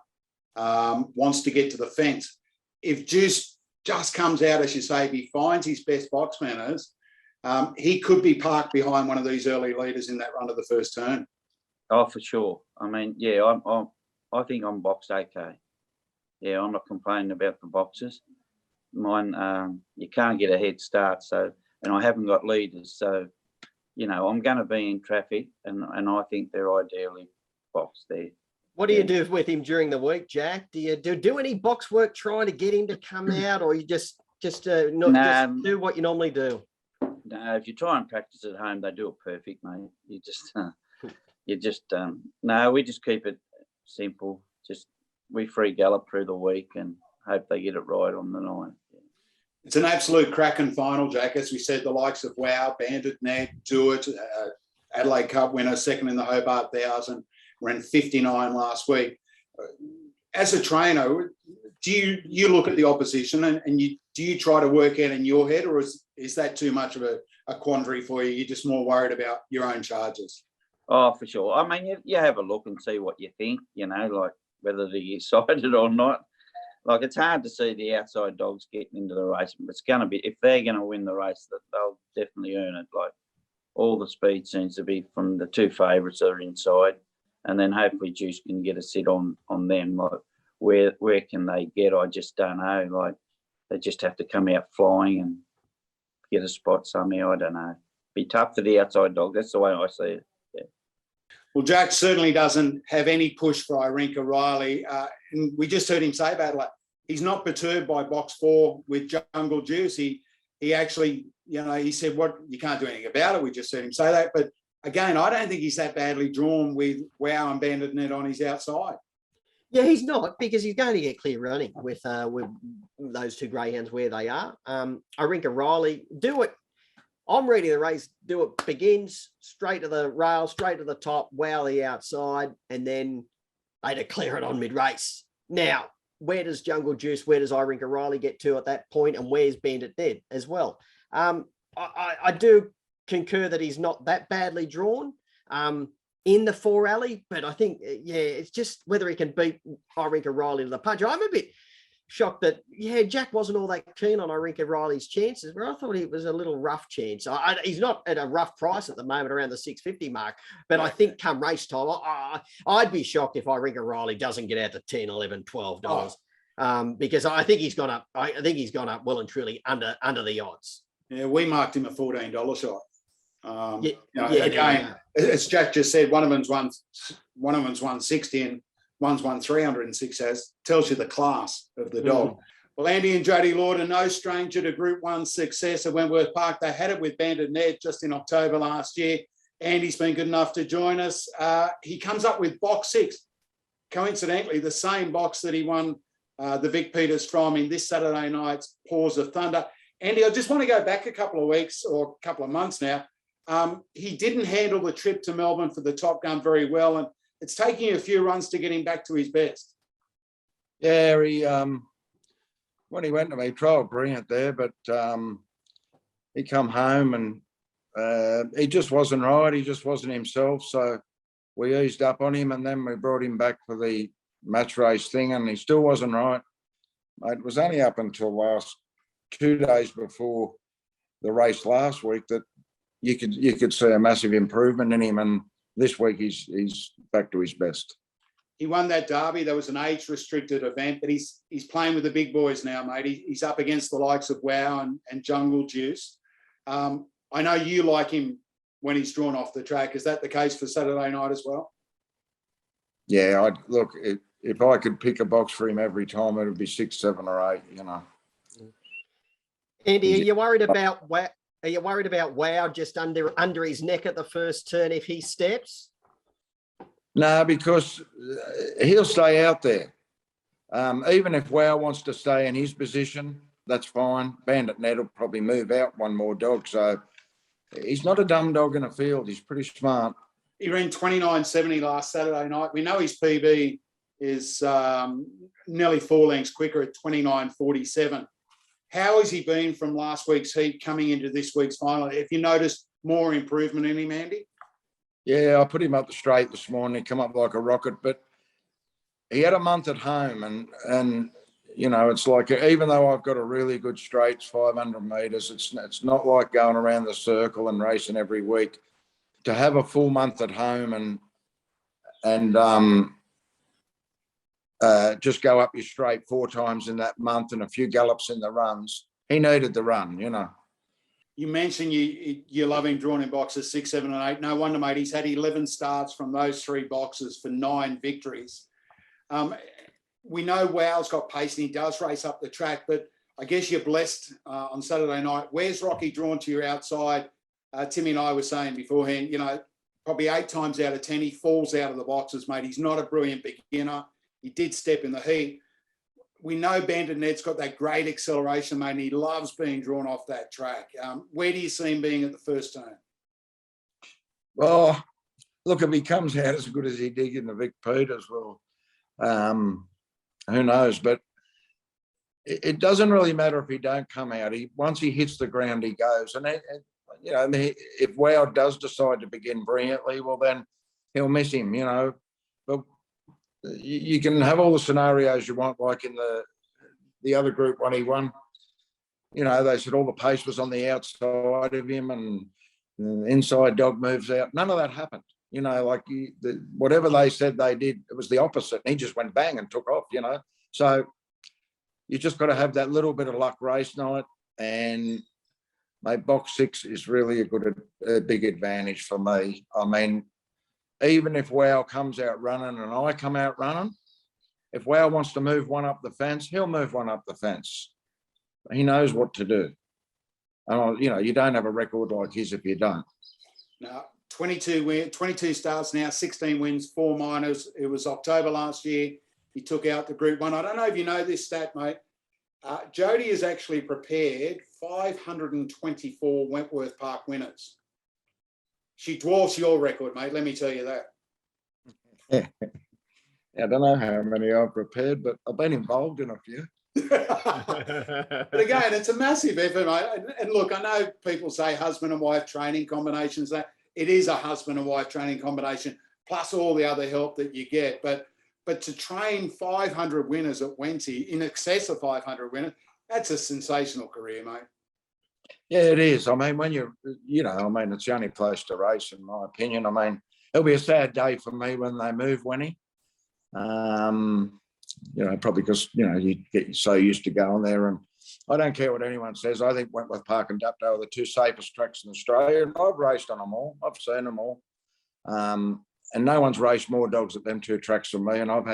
Speaker 1: wants to get to the fence. If Juice just comes out, as you say, if he finds his best box manners, he could be parked behind one of these early leaders in that run of the first turn.
Speaker 5: Oh, for sure. I mean, yeah, I think I'm boxed okay. Yeah, I'm not complaining about the boxes. Mine, you can't get a head start, so, and I haven't got leaders, so, I'm going to be in traffic, and I think they're ideally boxed there.
Speaker 2: What do you do with him during the week, Jack? Do you do any box work trying to get him to come out, or you just do what you normally do?
Speaker 5: No, if you try and practice at home, they do it perfect, mate. No, we just keep it simple. We free gallop through the week and hope they get it right on the night. Yeah.
Speaker 1: It's an absolute cracking final, Jack. As we said, the likes of Wow, Bandit, Ned, Do It, Adelaide Cup winner, second in the Hobart 1000, ran 59 last week. As a trainer, do you look at the opposition and do you try to work out in your head, or is that too much of a quandary for you? You're just more worried about your own charges?
Speaker 5: Oh, for sure. I mean, you have a look and see what you think, like whether they're excited or not. Like, it's hard to see the outside dogs getting into the race, but it's going to be, if they're going to win the race, that they'll definitely earn it. Like, all the speed seems to be from the two favourites that are inside, and then hopefully Juice can get a sit on them. Like, where can they get? I just don't know. Like, they just have to come out flying and get a spot somehow. I don't know. Be tough for the outside dog. That's the way I see it. Yeah.
Speaker 1: Well, Jack certainly doesn't have any push for Irinka Riley. And we just heard him say about it, like, he's not perturbed by box 4 with Jungle Juice. He actually, he said, "What, you can't do anything about it." We just heard him say that. But again, I don't think he's that badly drawn with Wow and Bandit Net on his outside.
Speaker 2: Yeah, he's not, because he's going to get clear running with those two greyhounds where they are. Irinka Riley, do it. I'm ready the race. Do it. Begins straight to the rail, straight to the top, Wow the outside, and then they declare it on mid-race. Now, where does Jungle Juice, where does Irinka Riley get to at that point, and where's Bandit Dead as well? I do concur that he's not that badly drawn in the 4 alley, but I think, it's just whether he can beat Irinka Riley to the punch. I'm a bit shocked that, Jack wasn't all that keen on Irinka Riley's chances, but I thought it was a little rough chance. He's not at a rough price at the moment, around the 650 mark, but I think come race time, I'd be shocked if Irinka Riley doesn't get out to 10, 11, $12. Because I think he's gone up. I think he's gone up well and truly under the odds.
Speaker 1: Yeah, we marked him a $14 shot.
Speaker 2: Again,
Speaker 1: as Jack just said, one of them's won 160 and one's won 306. As tells you the class of the dog. Well, Andy and Jody Lord are no stranger to Group 1 success at Wentworth Park. They had it with Bandit Ned just in October last year. Andy's been good enough to join us. He comes up with box 6, coincidentally the same box that he won the Vic Peters from in this Saturday night's Paws of Thunder. Andy, I just want to go back a couple of weeks or a couple of months now. He didn't handle the trip to Melbourne for the Top Gun very well, and it's taking a few runs to get him back to his best.
Speaker 6: Yeah, when he went to me, trialled brilliant there, but he come home and he just wasn't right. He just wasn't himself. So we eased up on him, and then we brought him back for the match race thing, and he still wasn't right. It was only up until last 2 days before the race last week that you could see a massive improvement in him, and this week he's back to his best.
Speaker 1: He won that derby. There was an age-restricted event, but he's playing with the big boys now, mate. He's up against the likes of Wow and Jungle Juice. I know you like him when he's drawn off the track. Is that the case for Saturday night as well?
Speaker 6: Yeah, if I could pick a box for him every time, it would be 6, 7 or 8,
Speaker 2: Andy, are you worried about Wow? Are you worried about Wow just under his neck at the first turn if he steps?
Speaker 6: No, because he'll stay out there. Even if Wow wants to stay in his position, that's fine. Bandit Ned will probably move out one more dog. So he's not a dumb dog in a field. He's pretty smart.
Speaker 1: He ran 29.70 last Saturday night. We know his PB is nearly 4 lengths quicker at 29.47. How has he been from last week's heat coming into this week's final? Have you noticed more improvement in him, Andy?
Speaker 6: Yeah, I put him up the straight this morning. He come up like a rocket, but he had a month at home, and it's like, even though I've got a really good straights, 500 metres, it's not like going around the circle and racing every week. To have a full month at home and just go up your straight 4 times in that month and a few gallops in the runs, he needed the run,
Speaker 1: You mentioned you love him drawn in boxes 6, 7 and 8. No wonder, mate. He's had 11 starts from those 3 boxes for 9 victories. We know Wow's got pace and he does race up the track, but I guess you're blessed on Saturday night. Where's Rocky drawn to your outside? Timmy and I were saying beforehand, probably 8 times out of 10, he falls out of the boxes, mate. He's not a brilliant beginner. He did step in the heat. We know Bandit Ned's got that great acceleration, mate, and he loves being drawn off that track. Where do you see him being at the first turn?
Speaker 6: Well, look, if he comes out as good as he did in the Vic Peters, well, who knows? But it doesn't really matter if he don't come out. Once he hits the ground, he goes. And if Wow does decide to begin brilliantly, well, then he'll miss him, you know. But you can have all the scenarios you want, like in the other group when he won. You know, they said all the pace was on the outside of him and the inside dog moves out. None of that happened. You know, like whatever they said they did, it was the opposite. And he just went bang and took off, you know. So you just got to have that little bit of luck race night. And mate, box 6 is really a big advantage for me. I mean, even if Wow comes out running and I come out running, if Wow wants to move one up the fence, he'll move one up the fence. He knows what to do. And, you know, you don't have a record like his if you don't.
Speaker 1: No, 22 starts now, 16 wins, 4 minors. It was October last year. He took out the Group 1. I don't know if you know this stat, mate. Jodie has actually prepared 524 Wentworth Park winners. She dwarfs your record, mate. Let me tell you that.
Speaker 6: I don't know how many I've prepared, but I've been involved in a few.
Speaker 1: But again, it's a massive effort, mate. And look, I know people say husband and wife training combinations. That it is a husband and wife training combination, plus all the other help that you get. But to train 500 winners at Wenty, in excess of 500 winners, that's a sensational career, mate.
Speaker 6: Yeah, it is. I mean, when it's the only place to race, in my opinion. I mean, it'll be a sad day for me when they move, Wenty. You know, probably because, you know, you get so used to going there. And I don't care what anyone says. I think Wentworth Park and Dapto are the 2 safest tracks in Australia. And I've raced on them all. I've seen them all. And no one's raced more dogs at them 2 tracks than me. And I've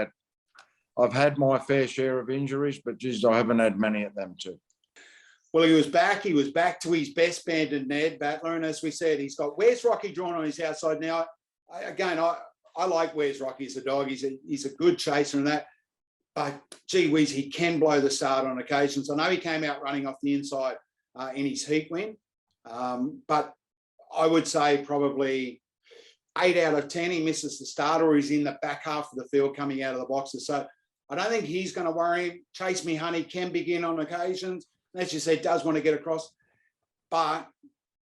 Speaker 6: had my fair share of injuries, but geez, I haven't had many at them too.
Speaker 1: Well, he was back to his best banded Ned Battler. And as we said, he's got Where's Rocky drawn on his outside now. I like Where's Rocky as a dog. He's a good chaser and that. But gee whiz, he can blow the start on occasions. I know he came out running off the inside in his heat win. But I would say probably 8 out of 10, he misses the start or he's in the back half of the field coming out of the boxes. So I don't think he's going to worry him. Chase Me Honey can begin on occasions. As you said, does want to get across. But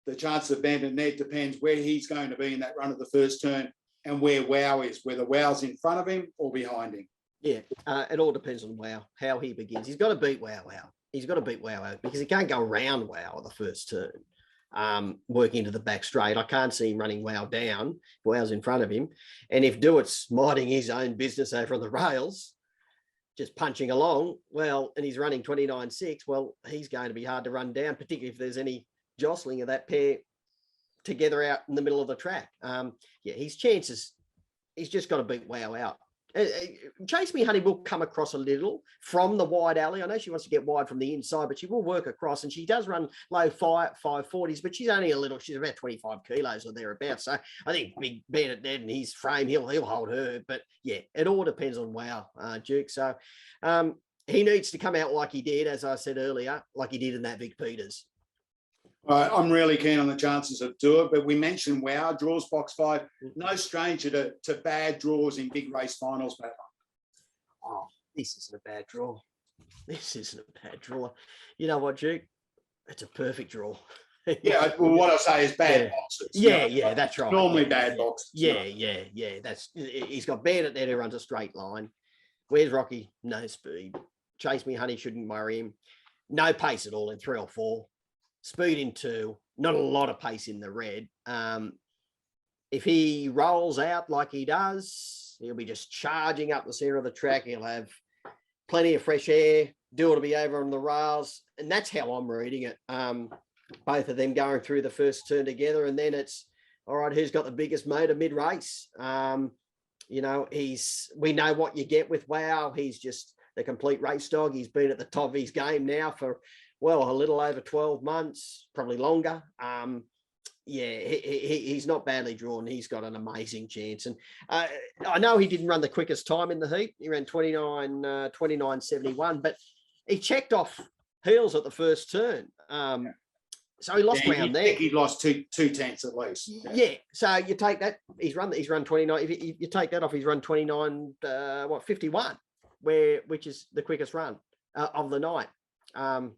Speaker 1: the chance of Bandit Ned depends where he's going to be in that run of the first turn and where Wow is, whether Wow's in front of him or behind him.
Speaker 2: Yeah, it all depends on Wow, how he begins. He's got to beat Wow out. He's got to beat Wow out because he can't go around Wow on the first turn, working into the back straight. I can't see him running Wow down. Wow's in front of him. And if Dewitt's minding his own business over on the rails, just punching along, well, and he's running 29.6, well, he's going to be hard to run down, particularly if there's any jostling of that pair together out in the middle of the track. Yeah, his chances, he's just got to beat Wow out. Chase Me Honey will come across a little from the wide alley. I know she wants to get wide from the inside, but she will work across, and she does run low 540s, but she's only a little, she's about 25 kilos or thereabouts. So I think Big Bandit Ned and his frame, he'll hold her. But yeah, it all depends on Wow, Duke. So he needs to come out like he did, as I said earlier, like he did in that Vic Peters.
Speaker 1: I'm really keen on the chances of Do It, but we mentioned Wow, draws box 5. No stranger to bad draws in big race finals, Matt.
Speaker 2: Oh, this isn't a bad draw. This isn't a bad draw. You know what, Duke? It's a perfect draw.
Speaker 1: Yeah, well, what I say is bad boxes.
Speaker 2: Yeah, that's right.
Speaker 1: Normally bad boxes.
Speaker 2: Yeah. He's got Bandit there who runs a straight line. Where's Rocky? No speed. Chase Me Honey shouldn't worry him. No pace at all in 3 or 4. Speed in 2, not a lot of pace in the red. If he rolls out like he does, he'll be just charging up the center of the track. He'll have plenty of fresh air. Do it to be over on the rails. And that's how I'm reading it. Both of them going through the first turn together. And then it's, all right, who's got the biggest motor mid-race? You know, we know what you get with Wow. He's just the complete race dog. He's been at the top of his game now for, well, a little over 12 months, probably longer. He's not badly drawn. He's got an amazing chance. And I know he didn't run the quickest time in the heat. He ran 29.71, but he checked off heels at the first turn. So he lost ground there.
Speaker 1: I think he lost two tenths at least.
Speaker 2: Yeah. So you take that. He's run 29. If you take that off, he's run 29.51, which is the quickest run of the night. I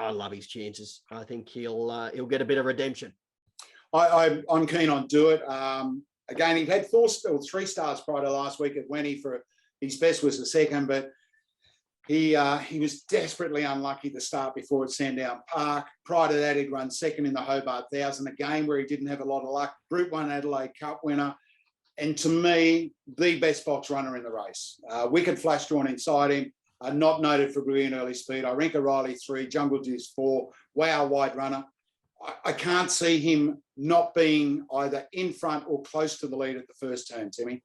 Speaker 2: love his chances. I think he'll get a bit of redemption.
Speaker 1: I'm keen on Do It. again, he had 4 or 3 stars prior to last week at Wenny for his best was the second, but he was desperately unlucky to start before at Sandown Park. Prior to that, he'd run second in the Hobart 1000, a game where he didn't have a lot of luck. Group 1 Adelaide Cup winner. And to me, the best box runner in the race. Wicked Flash drawn inside him, not noted for brilliant early speed. Irinka Riley 3, Jungle Juice 4, Wow wide runner. I can't see him not being either in front or close to the lead at the first turn, Timmy.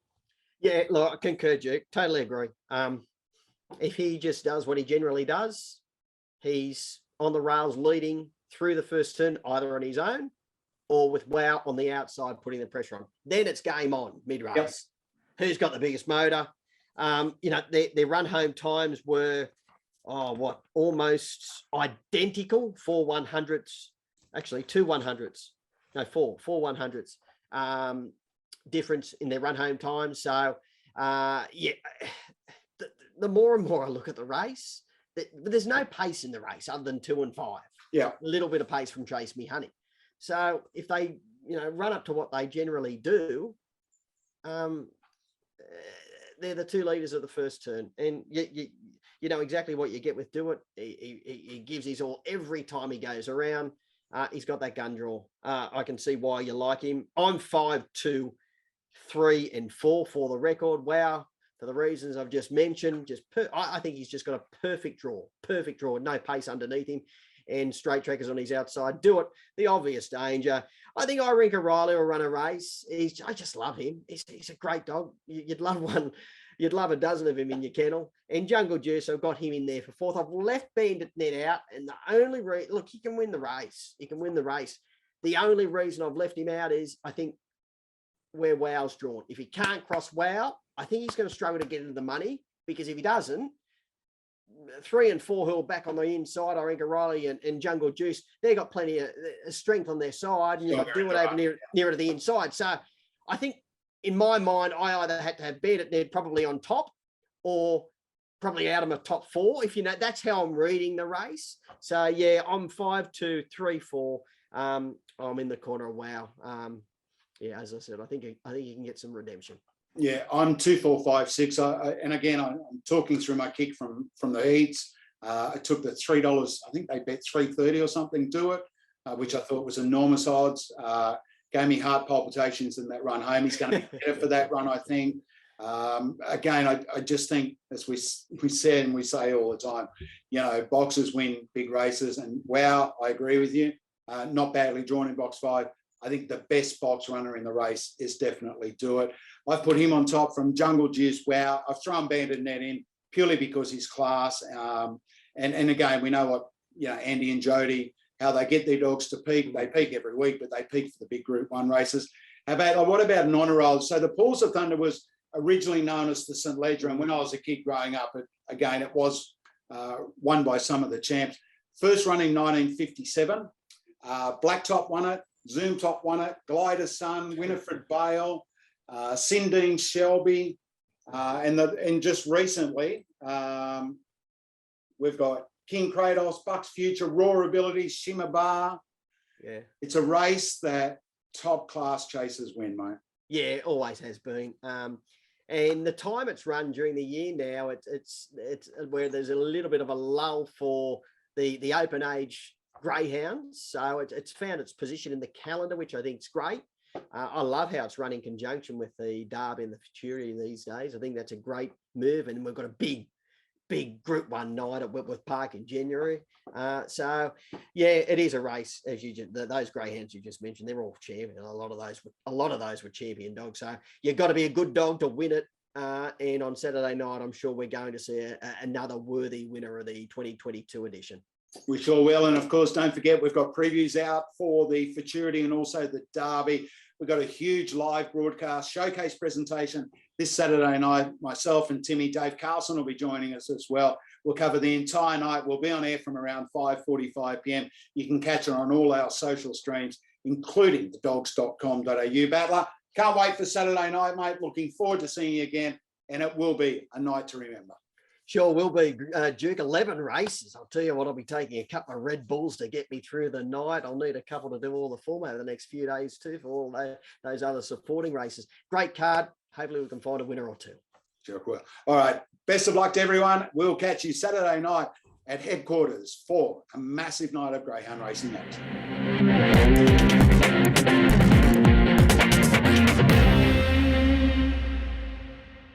Speaker 2: Yeah, look, I concur, Duke. Totally agree. If he just does what he generally does, he's on the rails leading through the first turn, either on his own or with Wow on the outside, putting the pressure on. Then it's game on mid-race. Yep. Who's got the biggest motor? You know, their run home times were, almost identical, 4 100s. Actually, 2 100s. No, 4 100s. Difference in their run home time. So, the more and more I look at the race, there's no pace in the race other than 2 and 5.
Speaker 1: Yeah.
Speaker 2: A little bit of pace from Chase Me Honey. So if they, run up to what they generally do, they're the 2 leaders of the first turn. And you know exactly what you get with Do It. He gives his all every time he goes around. He's got that gun draw. I can see why you like him. I'm 5, 2, 3, and 4 for the record. Wow. For the reasons I've just mentioned, I think he's just got a perfect draw, no pace underneath him, and straight trackers on his outside. Do It, the obvious danger. I think Irinka Riley will run a race. I just love him. He's a great dog. You'd love one. You'd love a dozen of him in your kennel. And Jungle Juice, I've got him in there for 4th. I've left Bandit Net out, and the only look, he can win the race. The only reason I've left him out is I think where Wow's drawn. If he can't cross Wow, I think he's going to struggle to get into the money, because if he doesn't, 3 and 4 who are back on the inside, Irinka Riley and Jungle Juice, they've got plenty of strength on their side, and you've got to do it over nearer to the inside. So I think in my mind, I either had to have Bandit Ned probably on top, or probably out of my top 4, if you know. That's how I'm reading the race. So yeah, I'm 5, 2, 3, 4. I'm in the corner of Wow. Yeah, as I said, I think you can get some redemption.
Speaker 1: Yeah, I'm 2, 4, 5, 6. And again, I'm talking through my kick from the heats. I took the $3. I think they bet $3.30 or something. Do It, which I thought was enormous odds. Gave me heart palpitations in that run home. He's going to be better for that run, I think. Again, I just think, as we said and we say all the time, boxers win big races. And Wow, I agree with you. Not badly drawn in box 5. I think the best box runner in the race is definitely Do It. I've put him on top from Jungle Juice, Wow. I've thrown Bandit Net in purely because he's class. And again, we know what, Andy and Jody, how they get their dogs to peak. They peak every week, but they peak for the big Group 1 races. What about an honour roll? So the Paws of Thunder was originally known as the St. Ledger. And when I was a kid growing up, it was won by some of the champs. First run in 1957. Blacktop won it. Zoom Top won it, Glider Sun, Winifred Bale, Sindine Shelby, and just recently we've got King Kratos, Bucks Future, Raw Abilities, Shimmer Bar. Yeah, it's a race that top class chasers win, mate.
Speaker 2: Yeah, always has been. And the time it's run during the year now, it's where there's a little bit of a lull for the open age greyhounds, so it's found its position in the calendar, which I think is great. I love how it's run in conjunction with the Derby and the Futurity these days. I think that's a great move, and we've got a big Group 1 night at Whitworth Park in January. So yeah, it is a race. As those greyhounds you just mentioned, they're all champion. A lot of those were champion dogs. So you've got to be a good dog to win it. And on Saturday night, I'm sure we're going to see another worthy winner of the 2022 edition.
Speaker 1: We sure will. And of course, don't forget, we've got previews out for the Futurity and also the Derby. We've got a huge live broadcast showcase presentation this Saturday night. Myself and Dave Carlson will be joining us as well. We'll cover the entire night. We'll be on air from around 5:45 p.m. You can catch it on all our social streams, including thedogs.com.au. Battler, can't wait for Saturday night, mate. Looking forward to seeing you again. And it will be a night to remember.
Speaker 2: Sure will be, Duke. 11 races. I'll tell you what, I'll be taking a couple of Red Bulls to get me through the night. I'll need a couple to do all the form over the next few days too for all those other supporting races. Great card. Hopefully we can find a winner or two.
Speaker 1: Sure will. All right. Best of luck to everyone. We'll catch you Saturday night at headquarters for a massive night of greyhound racing.